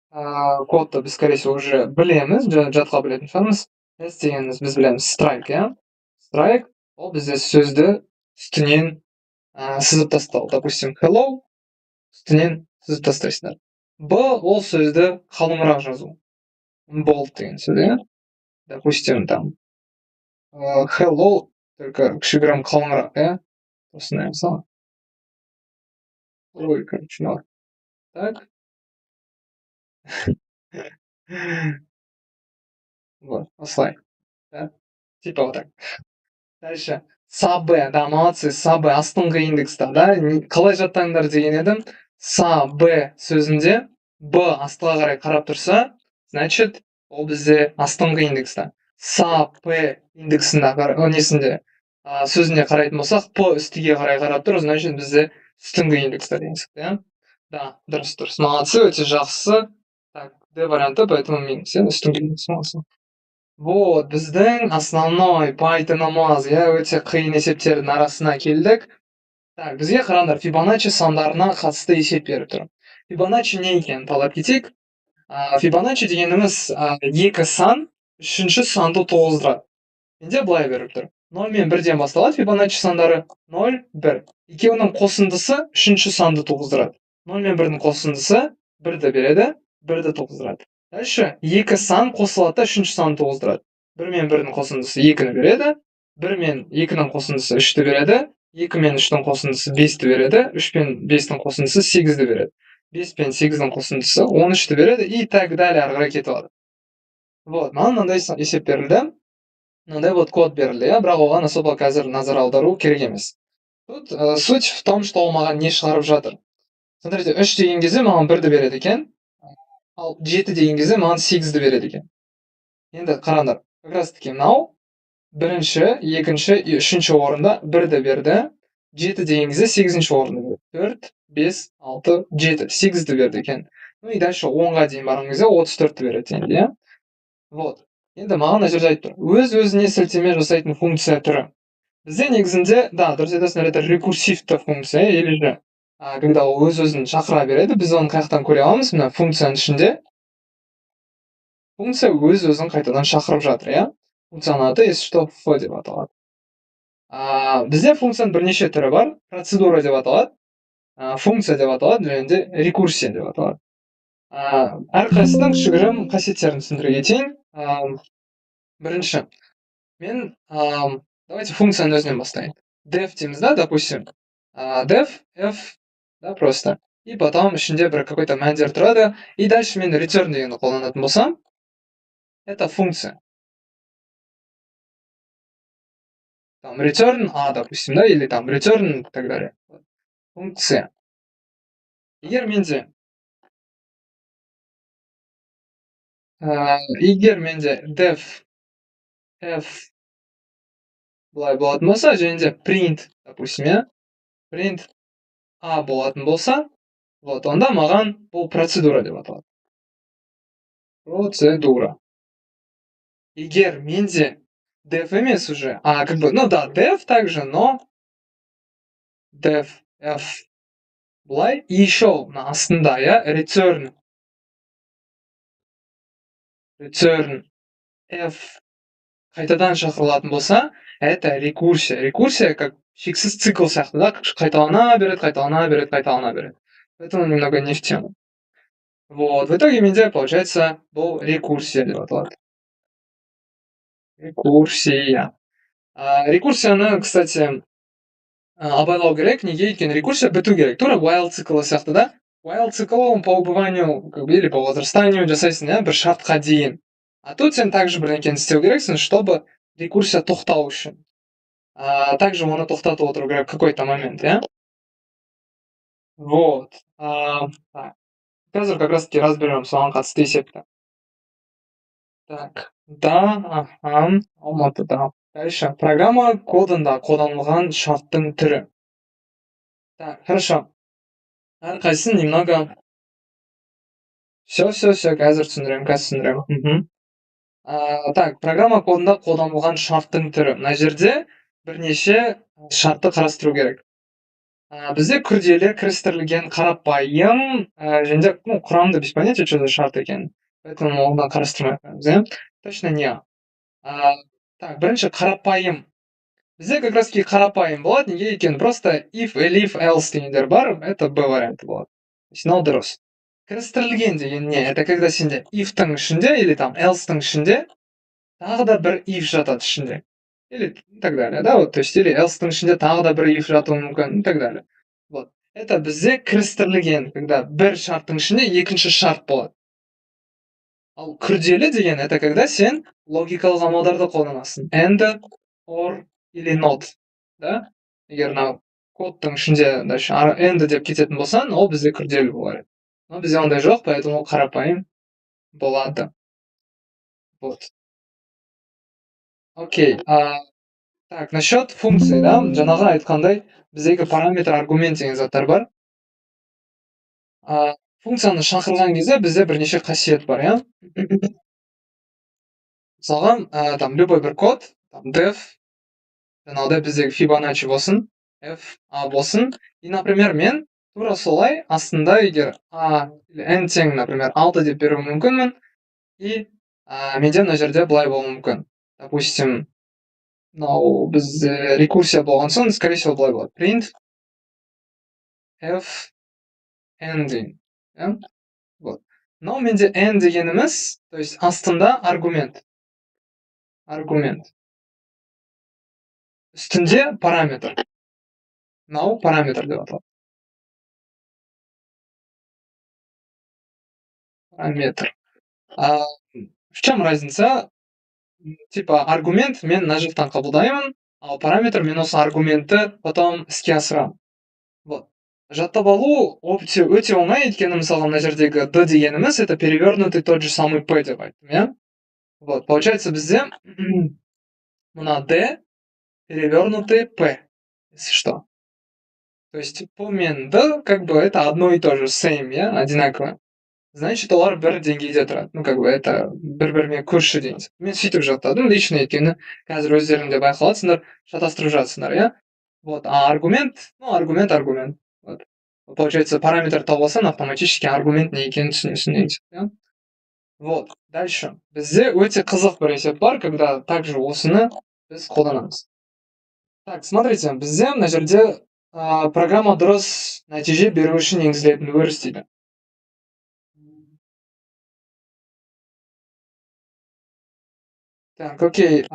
кодты біз, скорее всего, уже білеміз, жатқа білетін шығармыз. S дегеніміз біз білеміз strike, иә? Strike, ол бізде сөзді үстінен сызып тастау. Допустим, hello, үстінен сызып тастайсыңдар. B ол сөзді қалыңырақ жазу. Bold деген сөз, иә? Допустим, там hello, только кішігірім қалыңырақ, иә? Осындай мысалы. Ой, короче, ну. Так. Вот, осылай. Да? Типа вот так. Дальше. Саб, да, молодцы, саб, астыңғы индекста, да? Қалай жаттаңдар деген едім. Саб сөзінде Б астыға қарай қарап тұрса, значит, ол бізде астыңғы индекста. Саб индексінде, сөзіне қарайтын болсақ, П үстіге қарай қарап тұр, значит, бізде үстіңгі индекста деген сияқты, иә? Да, дұрыс. Молодцы, өте жақсы. Так, Д варианты, поэтому минус, иә? Үстіңгі индекс, молодцы. Вот, біздің основной Python'ымыз, өте қиын есептердің арасына келдік. Так, бізге қараңдар, Fibonacci сандарына қатысты есеп беріп тұр. Fibonacci не екен? Талап кетейік. Fibonacci дегеніміз екі сан, үшінші санды тоғыздырады. Менде былай беріп тұр. 0 мен 1-ден басталады Fibonacci сандары 0, 1. Екеуінің қосындысы үшінші санды тоғыздырады. 0 мен 1-дің қосындысы 1-ді береді, 1-ді тоғыздырады. Дальше екі сан қосылады да үшінші санды тоғыздырады. 1 мен 1-дің қосындысы 2-ні береді, 1 мен 2-ның қосындысы 3-ті береді, 2 мен 3-дің қосындысы 5-ті береді, 3 мен 5-дің қосындысы 8-ді береді. 5 пен 8-дің қосындысы 13-ті береді, и так далее ары қарай кетіп алады. Вот, маған мынандай есеп берілді. Мынандай вот код берілді, иә, бірақ оған особо қазір назар аудару керек емес. Тут суть в том, что ол маған не шығарып жатыр. Смотрите, 3 деген кезде маған 1-ді береді екен, ал 7 деген кезде маған 8-ді береді екен. Енді қараңдар, как раз таки мынау бірінші, екінші, үшінші орында 1-ді берді, 7 деген кезде 8-ші орында берді. 4, 5, 6, 7, 8-ді берді екен. Ну и дальше 10-ға дейін барған кезде 34-ті береді енді, иә? Вот. Енді маған мына жерде айтып тұр. Өз-өзіне сілтеме жасайтын функция түрі. Бізде негізінде, да, дұрыс айтасыңдар, это рекурсивті функция, или же когда ол өз-өзін шақыра береді, біз оны қаяқтан көре аламыз? Мына функцияның ішінде. Функция өз-өзін қайтадан шақырып жатыр, иә? Функцияның аты, если что, f деп аталады. Бізде функцияның бірнеше түрі бар. Процедура деп аталады, функция деп аталады, және де рекурсия деп аталады. Әрқайсысының кішігірім қасиеттерін түсіндіре кетейін. Бірінші, мен давайте функцияның өзінен бастайын. Def дейміз, да, допустим. Def, f, да, просто. И потом ішінде бір какой-то мәндер тұрады. И дальше мен return дегенді қолданатын болсам, это функция. Там return a, допустим, да, или там return и так далее. Функция. Егер менде def f былай болатын болса, және де print, допустим, иә, print a болатын болса, вот, онда маған бұл процедура деп аталады. Процедура. Егер менде def емес уже, как бы, ну да, def также, но def, f былай, и еще мына астында, иә, return f қайтадан шақырылатын болса, это рекурсия. Рекурсия как шексіз цикл сияқты, да, қайталана береді, қайталана береді, қайталана береді. Поэтому немного не в тему. Вот, в итоге менде получается бұл рекурсия деп аталады. Рекурсия. Рекурсияны, кстати, абайлау керек, неге өйткені рекурсия біту керек. Тура while циклы сияқты, да? While цикл он по убыванию, как бы, или по возрастанию жасайсың, иә, бір шартқа дейін. А тут сен также бірдеңені істеу керексің, чтобы рекурсия тоқтау үшін. Также оны тоқтатып отыру керек в какой-то момент, иә? Вот. Так. Қазір как раз таки разберем соған қатысты есепті. Так, да, Алматыда. Дальше. Программа кодында қолданылған шарттың түрі. Так, хорошо. Әрқайсысын немного... Все, қазір түсіндірем. Так, программа кодында қолданылған шарттың түрі. Мына жерде бірнеше шартты қарастыру керек. Бізде күрделі кірістірілген қарапайым, және құрамды без понятия, что за шарт екенін. Поэтому одан қарастырмай қоямыз, иә? Точно не. Так, бірінші қарапайым. Бізде как раз таки қарапайым болады, неге екенін просто if, elif, else дегендер бар, это b варианты болады. Мынау дұрыс. Кірістірілген деген не? Это когда сенде if-тың ішінде, или там else-тың ішінде, тағы да бір if жатады ішінде. Или так далее, да, вот, то есть, или else-тың ішінде тағы да бір if жатуы мүмкін, и так далее. Вот. Это бізде кірістірілген, когда бір шарттың ішінде екінші шарт болады. Ал күрделі деген, это когда сен логикалық амалдарды қолданасың. And, or, или not, да? Егер мынау кодтың ішінде дальше and деп кететін болсаң, ол бізде күрделі болады. Но бізде ондай жоқ, поэтому қарапайым болады. Вот. Окей. Так, насчет функции, да? Жаңағы айтқандай, біздегі параметр, аргумент деген заттар бар. Функцияны шақырған кезде бізде бірнеше қасиет бар, иә? Мысалға, там любой бір код, там def, жаңағыдай біздегі Fibonacci болсын, f, болсын. И, например, мен тура солай астында егер или n тең, например, 6 деп беруім мүмкінмін. И менде мына жерде былай болуы мүмкін. Допустим, мынау бізде рекурсия болған соң, скорее всего, былай болады. Print f n дейін. Вот. Но менде n дегеніміз, то есть астында аргумент. Үстінде параметр. Мынау параметр деп аталады. Параметр. В чем разница? Типа аргумент мен мына жақтан қабылдаймын, ал параметр мен осы аргументті потом іске асырамын. Вот. Жаттап алу өте оңай, өйткені мысалға мына жердегі d дегеніміз это перевернутый тот же самый p деп айттым, иә? Вот, получается бізде мына d перевернутый p, если что. То есть p мен d как бы это одно и то же, same, иә, одинаково. Значит, олар бір деңгейде тұрады. Ну, как бы это бір-біріне көрші деген. Мен сөйтіп жаттадым, лично өйткені қазір өздеріңде байқаласыңдар, шатастырып жатсыңдар, иә? Вот, аргумент. Вот. Получается, параметр табылсаң, автоматически аргумент не екенін түсінесің деген сияқты. Вот, дальше. Бізде өте қызық бір есеп бар, когда также осыны біз қолданамыз. Так, смотрите, бізде мына жерде программа дұрыс нәтиже беру үшін енгізілетін өріс дейді. Так, окей.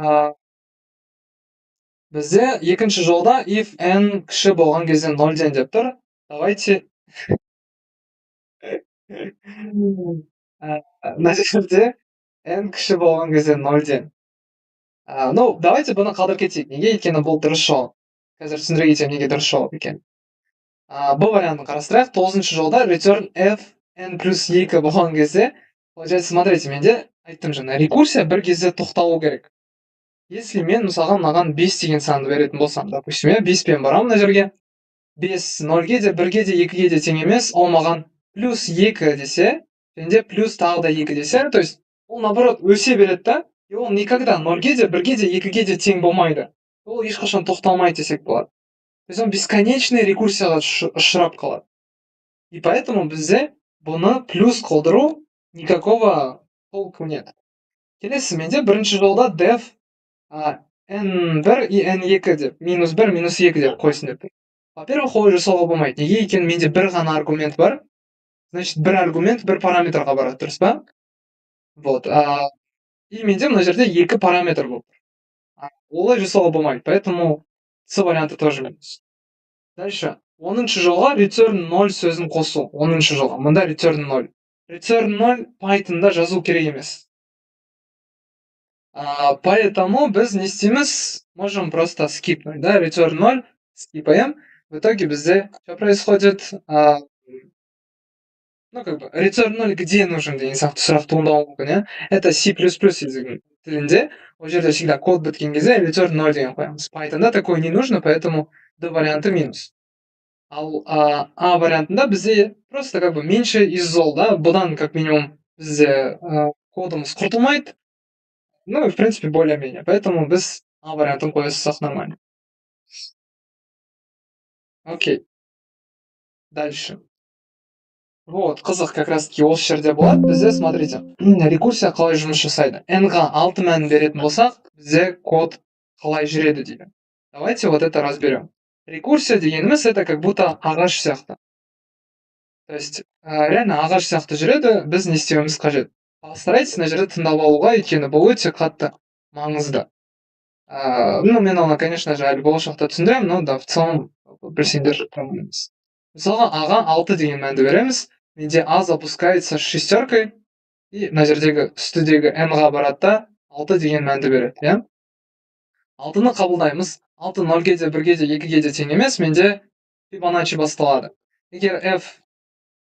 Бізде екінші жолда if n кіші болған кезде 0-ден деп тұр. Давайте мына жерде n кіші болған кезде 0-ден. Ну, давайте бұны қалдырып кетейік. Неге? Өйткені бұл дұрыс жол. Қазір түсіндіре кетемін неге дұрыс жол екен. Бұл вариантын қарастырайық. 9-шы жолда return f n плюс 2 болған кезде, получается, смотрите, менде айттым жаңа, рекурсия бір кезде тоқталу керек. Если мен мысалға мынаған 5 деген санды беретін болсам, допустим, 5 пен барам мына жерге. 5 0-ге де, 1-ге де, 2-ге де тең емес, ол маған плюс 2 десе, Және плюс тағы да 2 десе, то есть ол наоборот өсе береді да, и ол никогда 0-ге де, 1-ге де, 2-ге де тең болмайды. Ол ешқашан тоқталмайды десек болады. То есть он бесконечный рекурсияға ұшырап қалады. И поэтому бізде бұны плюс қолдыру никакого толку нет. Келесі менде бірінші жолда def n1 и n2 деп, -1, -2 деп қойсын деп. Во-первых, олай жасауға болмайды. Неге екенін менде бір ғана аргумент бар. Значит, бір аргумент бір параметрға барады, дұрыс па? Вот. И менде мына жерде 2 параметр болып тұр. Олай жасауға болмайды, поэтому C варианты тоже минус. Дальше. 10-шы жолға return 0 сөзін қосу. 10-шы жолға. Мұнда return 0. Return 0 Python'да жазу керек емес. Поэтому біз не істейміз? Можем просто скипнуть, да? Return 0 скипаем. В итоге бізде что происходит? Ну, как бы, return 0 где нужен деген сияқты сұрақ туындауы мүмкін, иә? Это C++ языгінің тілінде. Ол жерде всегда код біткен кезде return 0 деген қоямыз. Python'да такое не нужно, поэтому D варианты минус. Ал A вариантында бізде просто как бы меньше из зол, да? Бұдан как минимум бізде кодымыз құртылмайды. Ну, и в принципе более-менее. Поэтому біз A вариантын қоя салсақ нормально. Окей. Дальше. Вот, қызық как раз таки осы жерде болады. Бізде, смотрите, рекурсия қалай жұмыс жасайды. N-ға 6 мәнін беретін болсақ, бізде код қалай жүреді дейді. Давайте вот это разберем. Рекурсия дегеніміз это как будто ағаш сияқты. То есть, реально ағаш сияқты жүреді, біз не істеуіміз қажет. Постарайтесь мына жерде тыңдап алуға, өйткені бұл өте қатты маңызды. Ну, мен оны, конечно же, әлі болашақта түсіндіремін, но да, в целом білсеңдер проблема емес. Мысалға, аға 6 деген мәнді береміз. Менде A запускается с шестеркой, и мына жердегі үстідегі n-ға барады да 6 деген мәнді береді, иә? 6-ны қабылдаймыз. 6 0-ге де, 1-ге де, 2-ге де тең емес, менде Fibonacci басталады. Егер f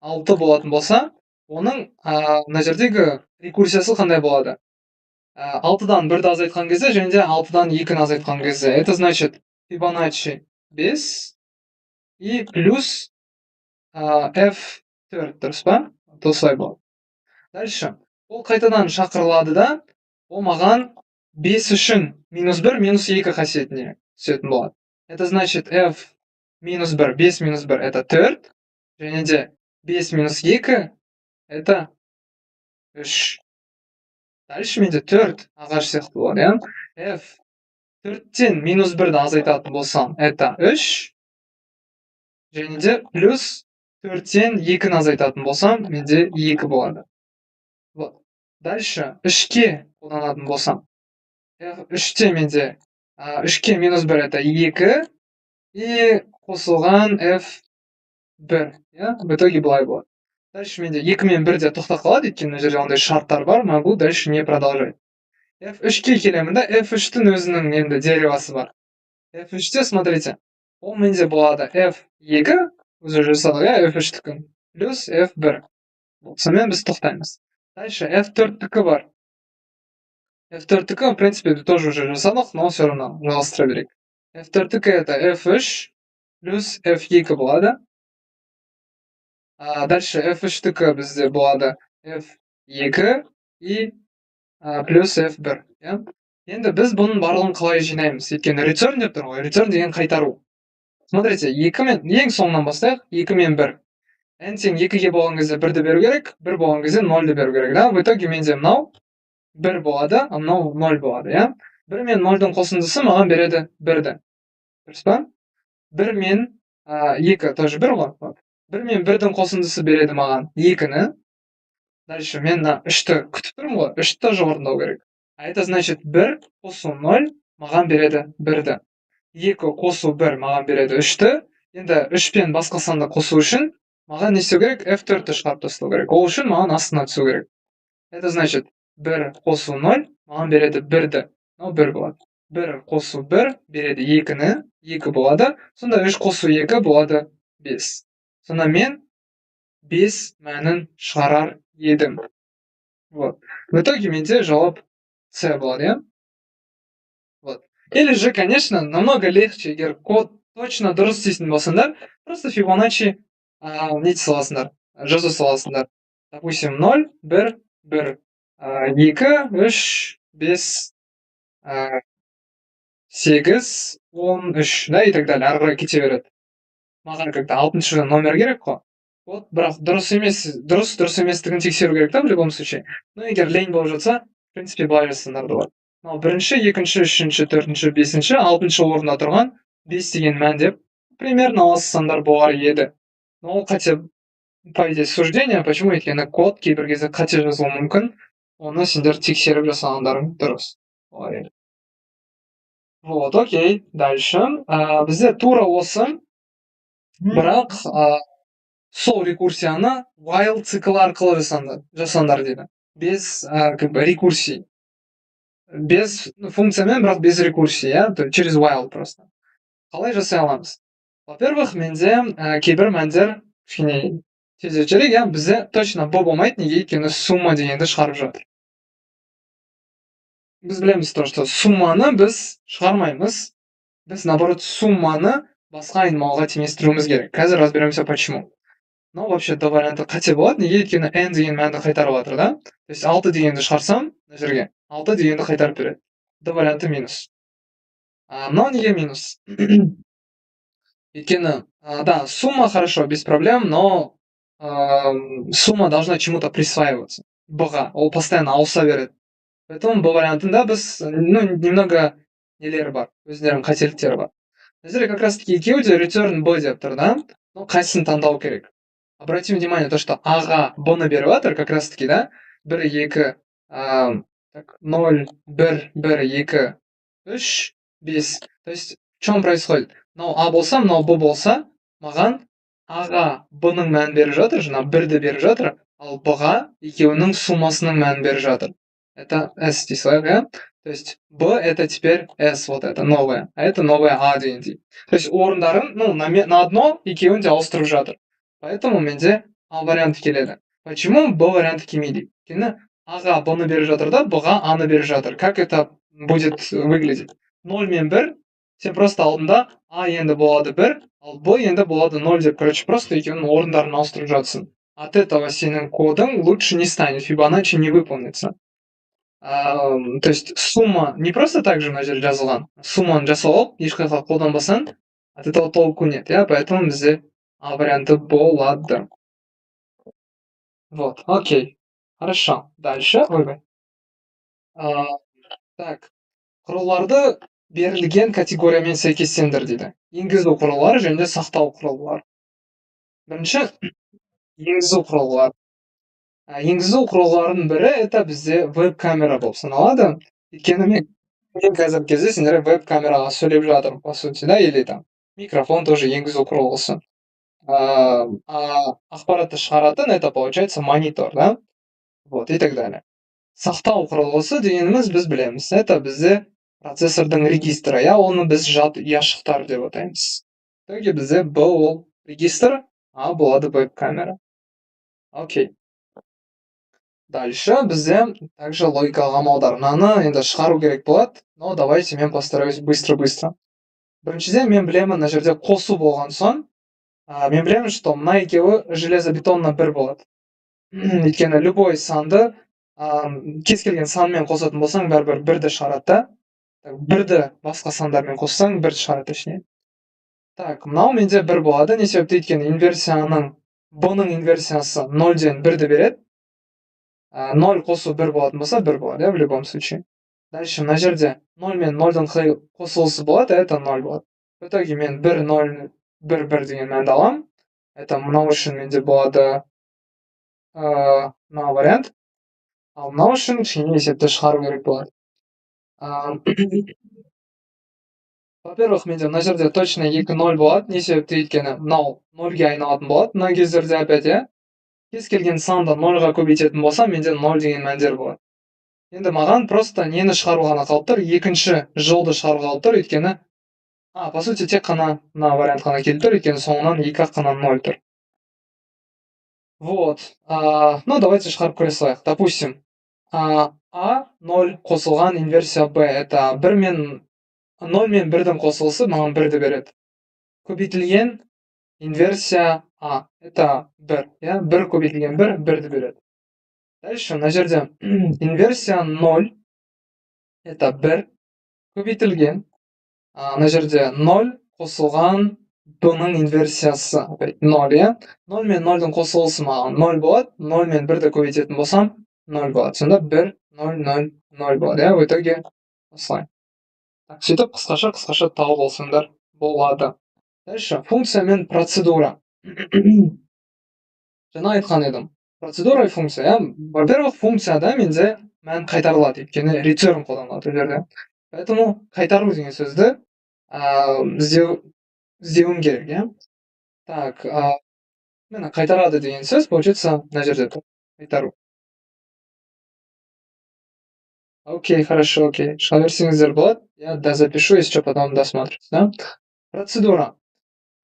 6 болатын болса, оның мына жердегі рекурсиясы қандай болады? 6-дан 1-ді азайтқан кезде, және де 6-дан 2-ні азайтқан кезде. Это значит Fibonacci 5 и плюс f4, дұрыс па? Осылай болады. Дальше. Ол қайтадан шақырылады да, ол маған 5 үшін -1, -2 қасиетіне түсетін болады. Это значит f -1, 5 -1 это 4, және де 5 -2 это 3. Дальше менде 4 ағаш сияқты болады, иә? f 4-тен -1-ді азайтатын болсам, это 3, және де плюс 4-тен 2-ні азайтатын болсам, менде 2 болады. Вот. Дальше 3-ке қолданатын болсам, 3-те менде 3-ке -1 это 2, и қосылған f1, иә? В итоге былай болады. Дальше менде 2 мен 1 де тоқтап қалады, өйткені мына жерде ондай шарттар бар, могу дальше не продолжать. f3-ке келемін да, f3-тің өзінің енді деревасы бар. f3-те, смотрите, ол менде болады f2, уже жасадық, иә, f3-тікі, плюс f1. Сонымен біз тоқтаймыз. Дальше f4-тікі бар. f4-тікі, в принципе, тоже уже жасадық, но все равно жалғастыра берейік. f4-тікі это f3 плюс f2 болады. Дальше f3-тікі бізде болады f2 и плюс f1. Енді біз бұның барлығын қалай жинаймыз? Өйткені return деп тұр ғой, return деген қайтару. Смотрите, 2 мен, ең соңынан бастайық, 2 мен 1. n тең 2-ге болған кезде 1-ді беру керек, 1 болған кезде 0-ді беру керек, да? В итоге менде мынау 1 болады, а мынау 0 болады, иә? 1 мен 0-дың қосындысы маған береді 1-ді. Дұрыс па? 1 мен 2 тоже 1 ғой. 1 мен 1-дің қосындысы береді маған 2-ні. Дальше мен 3-ті күтіп тұрмын ғой, 3-ті тоже орындау керек. Это значит 1 қосу 0 маған береді 1-ді. 2 қосу 1 маған береді 3-ті. Енді 3 пен басқа санды қосу үшін маған не істеу керек? F4-ті шығарып тастау керек. Ол үшін маған астына түсу керек. Это значит 1 қосу 0 маған береді 1-ді. Но 1 болады. 1 қосу 1 береді 2-ні, 2 болады. Сонда 3 қосу 2 болады 5. Сонда мен 5 мәнін шығарар едім. Вот. В итоге менде жауап С болады, иә? Вот. Или же, конечно, намного легче, егер код точно дұрыс істейтін болсаңдар, просто Fibonacci не ете саласыңдар, жаза саласыңдар. Допустим, 0, 1, 1, 2, 3, 5, 8, 13, да, и так далее. Ары қарай кете береді. Маған как-то 6-шы номер керек қой. Вот, бірақ дұрыс еместігін тексеру керек та в любом случае. Но егер лень болып жатса, в принципе, былай жазсаңдар да болады. Ал бірінші, екінші, үшінші, төртінші, бесінші, 6-шы орында тұрған 5 деген мән деп примерно алсаңдар болар еді. Но ол қате, по идее, суждение. Почему? Өйткені код кейбір кезде қате жазылуы мүмкін. Оны сендер тексеріп жасағандарың дұрыс. Олар еді. Вот, окей. Дальше. Бізде тура осы, бірақ сол рекурсияны while цикл арқылы жасаңдар дейді. Без как бы рекурсий. Без функциямен, бірақ без рекурсии, иә? Через while просто. Қалай жасай аламыз? Во-первых, менде кейбір мәндер кішкене тезірек керек, иә? Бізде точно б болмайды, неге? Өйткені сумма дегенді шығарып жатыр. Біз білеміз то, что сумманы біз шығармаймыз. Біз, наоборот, сумманы басқа айнымалыға теңестіруіміз керек. Қазір разберемся почему. Но вообще до варианты қате болады, неге? Өйткені n деген мәнді қайтарып жатыр, да? То есть 6 дегенді шығарсам, мына жерге 6 дегенді қайтарып береді. До варианты минус. Но неге минус? Өйткені, да, сумма хорошо, без проблем, но сумма должна чему-то присваиваться. Б-ға, ол постоянно ауыса береді. Поэтому Б вариантында біз, немного нелері бар, өздерінің қателіктері бар. Мына жерде как раз таки екеуі де return B деп тұр, да? Но қайсысын таңдау керек? Обратим внимание, то, что ага, б-ны беріп жатыр, как раз таки, да? 1, 2, 0, 1, 1, 2, 3, 5. То есть, в чем происходит? Мынау а болса, мынау б болса, маған аға б-ның мәнін беріп жатыр, жаңа 1-ді беріп жатыр, ал б-ға екеуінің суммасының мәнін беріп жатыр. Это s дей салайық, иә? То есть, b это теперь s, вот это новое, а это новое a дегендей. То есть, орындарын, на одно екеуін де ауыстырып жатыр. Поэтому менде а варианты келеді. Почему б варианты келмейді? Өйткені аға б-ны беріп жатыр да, б-ға а-ны беріп жатыр. Как это будет выглядеть? 0 мен 1, сен просто алдында а енді болады 1, ал б енді болады 0 деп, короче, просто екеуінің орындарын ауыстырып жатсың. От этого сенің кодың лучше не станет, Фибоначчи не выполнится. То есть сумма не просто так же мына жерде жазылған. Сумманы жасап алып, ешқайда қолданбасаң, от этого толку нет, иә? Поэтому бізде а варианты болады. Вот, окей. Хорошо. Дальше. Ойбай. Так. Құрылғыларды берілген категориямен сәйкестендір дейді. Енгізу құрылғылары және сақтау құрылғылары. Бірінші, енгізу құрылғылары. Енгізу құрылғыларының бірі это бізде веб-камера болып саналады. Өйткені мен қазіргі кезде сендер веб-камераға сөйлеп жатырмын, по сути, да, или там микрофон тоже енгізу құрылғысы. Ақпаратты шығаратын это получается монитор, да? Вот, и так далее. Сақтау құрылғысы дегеніміз біз білеміз. Это бізде процессордың регистрі, иә, оны біз жад ұяшықтар деп атаймыз. Тоге бізде Б ол регистр, А болады веб-камера. Окей. Дальше бізде также логикалық амалдар. Мынаны енді шығару керек болады, но давайте мен постараюсь быстро-быстро. Біріншіден мен білемін, мына жерде қосу болған соң, мен білемін, что мына екеуі железобетонно бір болады. Өйткені любой санды кез келген санмен қосатын болсаң, бәрібір бірді шығарады да. Бірді басқа сандармен қоссаң, бірді шығарады точнее. Так, мынау менде бір болады. Не себепті? Өйткені инверсияның, b-ның инверсиясы 0-ден 1-ді береді. 0 қосу 1 болатын болса, 1 болады, в любом случае. Дальше мына жерде 0 мен 0-дың қосылысы болады, это 0 болады. В итоге мен 1, 0, 1, 1 деген мәнді алам. Это мынау үшін менде болады мынау вариант. Ал мынау үшін кішкене есепті шығару керек болады. Во-первых, менде мына жерде точно 2-0 болады. Не себепті? Өйткені мынау 0-ге айналатын болады. Мына кездерде опять, иә? Кез келген санды 0-ға көбейтетін болса, менде 0 деген мәндер болады. Енді маған просто нені шығару ғана қалып тұр, екінші жолды шығару қалып тұр, өйткені по сути тек қана мына вариант қана келіп тұр, өйткені соңынан 2 қана 0 тұр. Вот. Ну, давайте шығарып көре салайық. Допустим, A0 қосылған инверсия B, это 1 мен 0 мен 1-дің қосылысы маған 1-ді береді. Көбейтілген инверсия А это 1, иә, 1 көбейтілген 1 1-ді береді. Дальше мына жерде инверсия 0 это 1 көбейтілген мына жерде 0 қосылған b-ның инверсиясы 0, иә. 0 мен 0-дың қосылысы маған 0 болады, 0 мен 1-ді көбейтетін болсам 0 болады. Сонда 1 0 0 0 болады, иә. В итоге осылай. Сөйтіп қысқаша тауып алсаңдар болады. Дальше функция мен процедура. Жаңа айтқан едім. Процедура и функция, иә. Во-первых, функцияда менде мән қайтарылады, өйткені return қолданылады ол жерде. Поэтому қайтару деген сөзді іздеуім керек, иә. Так, міне қайтарады деген сөз, получается, мына жерде тұр. Қайтару. Окей, хорошо, окей. Шыға берсеңіздер болады. Я запишу, если что, потом досмотрите, да? Процедура.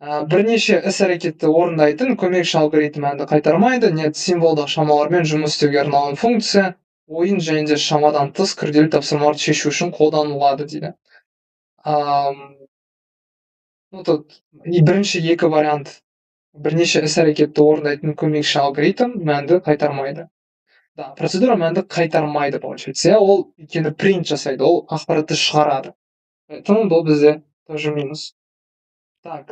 Бірнеше іс-әрекетті орындайтын көмекші алгоритм мәнді қайтармайды, нет символдық шамалармен жұмыс істеуге арналған функция, ойын және де шамадан тыс күрделі тапсырмаларды шешу үшін қолданылады дейді. Тут бірінші екі вариант. Бірнеше іс-әрекетті орындайтын көмекші алгоритм мәнді қайтармайды. Да, процедура мәнді қайтармайды, получается. Ол өйткені принт жасайды, ол ақпаратты шығарады. Поэтому бұл бізде тоже минус. Так,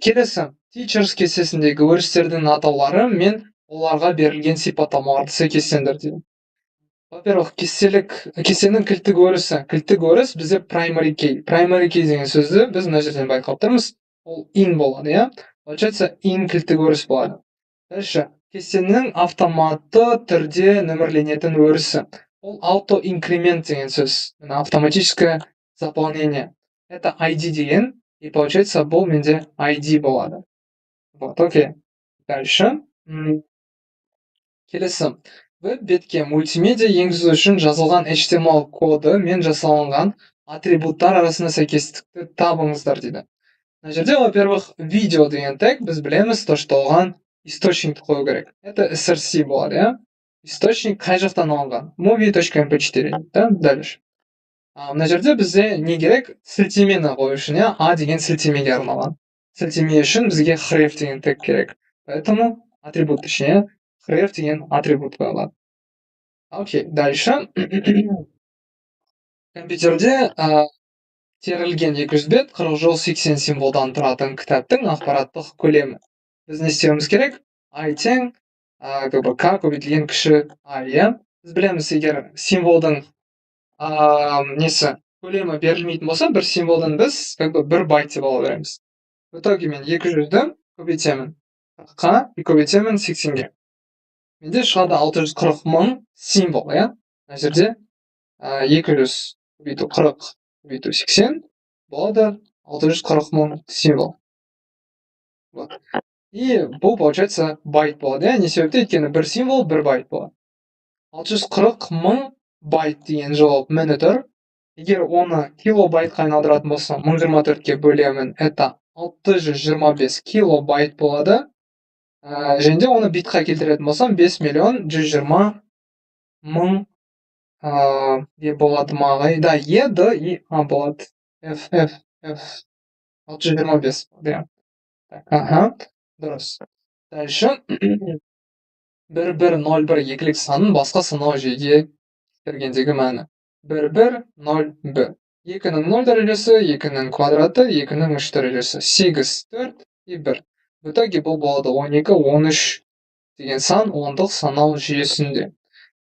келесі. Teachers кестесіндегі өрістердің атаулары мен оларға берілген сипаттамаларды сәйкестендір дейді. Во-первых, кестенің кілттік өрісі. Кілттік өріс бізде primary key. Primary key деген сөзді біз мына жерден байқап тұрмыз. Ол in болады, иә? Получается, in кілттік өріс болады. Дальше, кестенің автоматты түрде нөмірленетін өрісі. Ол auto-increment деген сөз. Автоматическое заполнение. Это ID деген. И получается, бұл менде ID болады. Вот, окей. Дальше. Келесі. Веб-бетке мультимедиа енгізу үшін жазылған HTML коды мен жасалынған атрибуттар арасында сәйкестікті табыңыздар дейді. Мына жерде, во-первых, видео деген тег біз білеміз, то, что оған источникті қою керек. Это src болады, иә? Источник қай жақтан алынған? movie.mp4, да? Дальше. Мына жерде бізде не керек? Сілтемені қою үшін, иә? А деген сілтемеге арналған. Сілтеме үшін бізге href деген тег керек. Поэтому атрибут, точнее, href деген атрибут қойылады. Окей, дальше. Компьютерде терілген 200 бет 40 жол 80 символдан тұратын кітаптың ақпараттық көлемі. Біз не істеуіміз керек? I тең К көбейтілген кіші I, иә? Біз білеміз, егер символдың несі көлемі берілмейтін болса, бір символдан біз 1 байт деп ала береміз. В итоге мен 200-ді көбейтемін К и көбейтемін 80-ге. Менде шығады 640 мың символ, иә? Мына жерде 200 көбейту 40 көбейту 80 болады 640 мың символ. Вот. И бұл, получается, байт болады, иә? Не себепті? Өйткені бір символ 1 байт болады. 640 мың байт деген жауап міне тұр. Егер оны килобайтқа айналдыратын болсам, 1024-ке бөлемін, это 625 килобайт болады. Және де оны битқа келтіретін болсам, 5.120.000 болады мағай. Да, Е, Д и А болады. F. 625. Да. Ага, дұрыс. Дальше. 1101 екілік санын басқа санау жүйеге кіргендегі мәні. 1101. 2-ның 0 дәрежесі, 2-ның квадраты, 2-ның 3 дәрежесі. 8, 4 и 1. В итоге бұл болады 12, 13 деген сан ондық санау жүйесінде.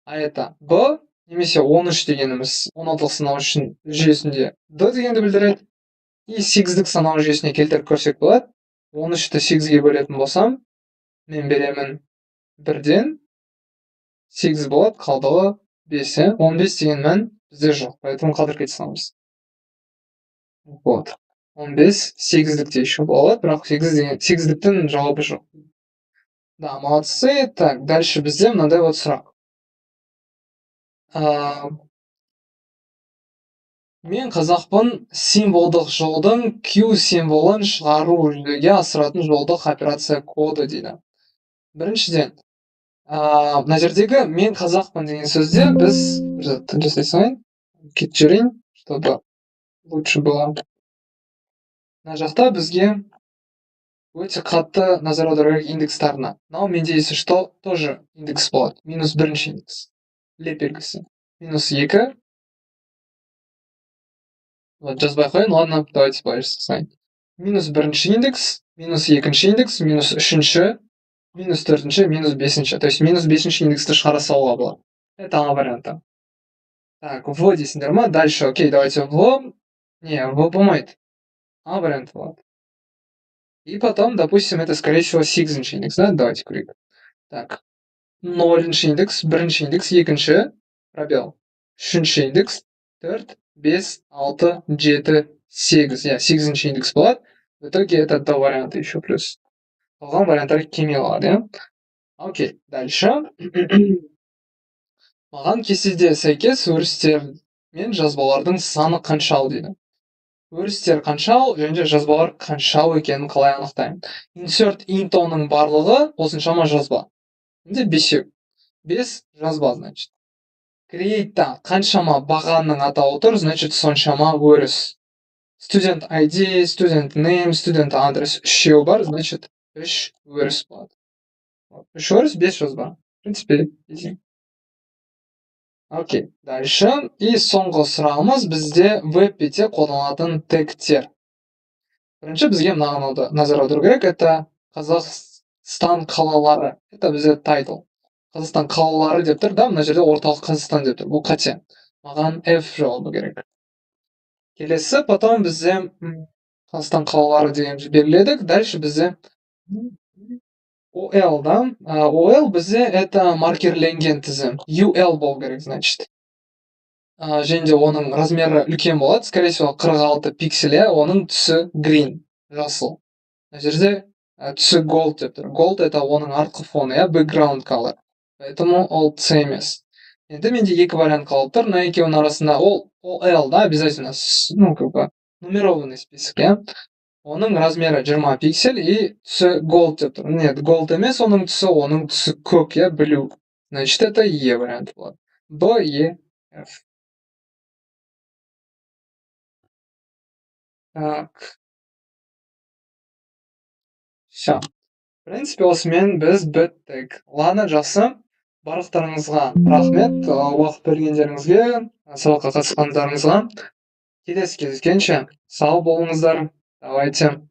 А это B, немесе 13 дегеніміз 16 санау жүйесінде D дегенді білдіреді. И 8-дік санау жүйесіне келтіріп көрсек болады. 13-ті 8-ге бөлетін болсам, мен беремін 1-ден 8 болады, қалдығы 5. 15 деген мән бізде жоқ, поэтому қалдырып кете саламыз. Вот. 15 8-дікте еще болады, бірақ 8-діктің жауабы жоқ. Да, молодцы. Так, дальше бізде мынандай вот сұрақ. Мен қазақпын, символдық жолдың Q символын шығару жүзеге асыратын жолдық операция коды дейді. Біріншіден, мына жердегі мен қазақпын деген сөзде біз жасай салайын, кетіп жіберейін, чтобы лучше было. Мына жақта бізге өте қатты назар аудару керек индекстарына. Мынау менде если что тоже индекс болады. Минус бірінші индекс. Леп белгісі. Минус 2. Вот жазбай ақ қояйын, ладно, давайте былай жасайын. Минус бірінші индекс, минус екінші индекс, минус үшінші, минус төртінші, минус бесінші. То есть минус бесінші индексті шығара салуға болады. Это А варианты. Так, в дейсіңдер ма? Дальше, окей, давайте в. Не, в болмайды. А варианты болады. И потом, допустим, это, скорее всего, сегізінші индекс, да? Давайте көрейік. Так, нолінші индекс, бірінші индекс, екінші, пробел. Үшінші индекс, 4, 5, 6, 7, 8. Я, сегізінші индекс болады. В итоге это до варианта еще плюс. Қалған варианттар келмей қалады, иә? Окей, дальше. Маған кестеге сәйкес өрістер мен жазбалардың саны қаншау дейді. Өрістер қаншау және жазбалар қаншау екенін қалай анықтаймын. Insert into-ның барлығы осыншама жазба. Енді 5. 5 жазба, значит. Create-та қаншама бағанның атауы тұр, значит, соншама өріс. Student ID, student name, student адрес үшеу бар, значит, 3 өріс болады. 3 өріс, 5 жазба. В принципе, easy. Окей, дальше. И соңғы сұрағымыз бізде веб-пете қолданылатын тегтер. Бірінші бізге мынаны назар аудару керек, это Қазақстан қалалары. Это бізде title. Қазақстан қалалары деп тұр, да, мына жерде орталық Қазақстан деп тұр. Бұл қате. Маған F жауабы керек. Келесі, потом бізде Қазақстан қалалары деген беріледік. Дальше бізде OL, да? OL бізде это маркерленген тізім. UL болу керек, значит. Және де оның размері үлкен болады. Скорее всего, 46 пиксель, оның түсі green, жасыл. Мына жерде түсі gold деп тұр. Gold это оның артқы фоны, background color. Поэтому ол C емес. Енді менде екі вариант қалып тұр. Мына екеуінің арасында OL, да, обязательно, ну, как бы, нумерованный список, Оның размері 20 пиксель и түсі gold деп тұр. Нет, gold емес, оның түсі көк, blue. Значит, это E вариант болады. B, E, F. Так. Все. В принципе, осымен біз біттік. Ладно, жақсы. Барлықтарыңызға рахмет, уақыт бергендеріңізге, сабаққа қатысқандарыңызға. Келесі кездескенше сау болыңыздар. Давайте.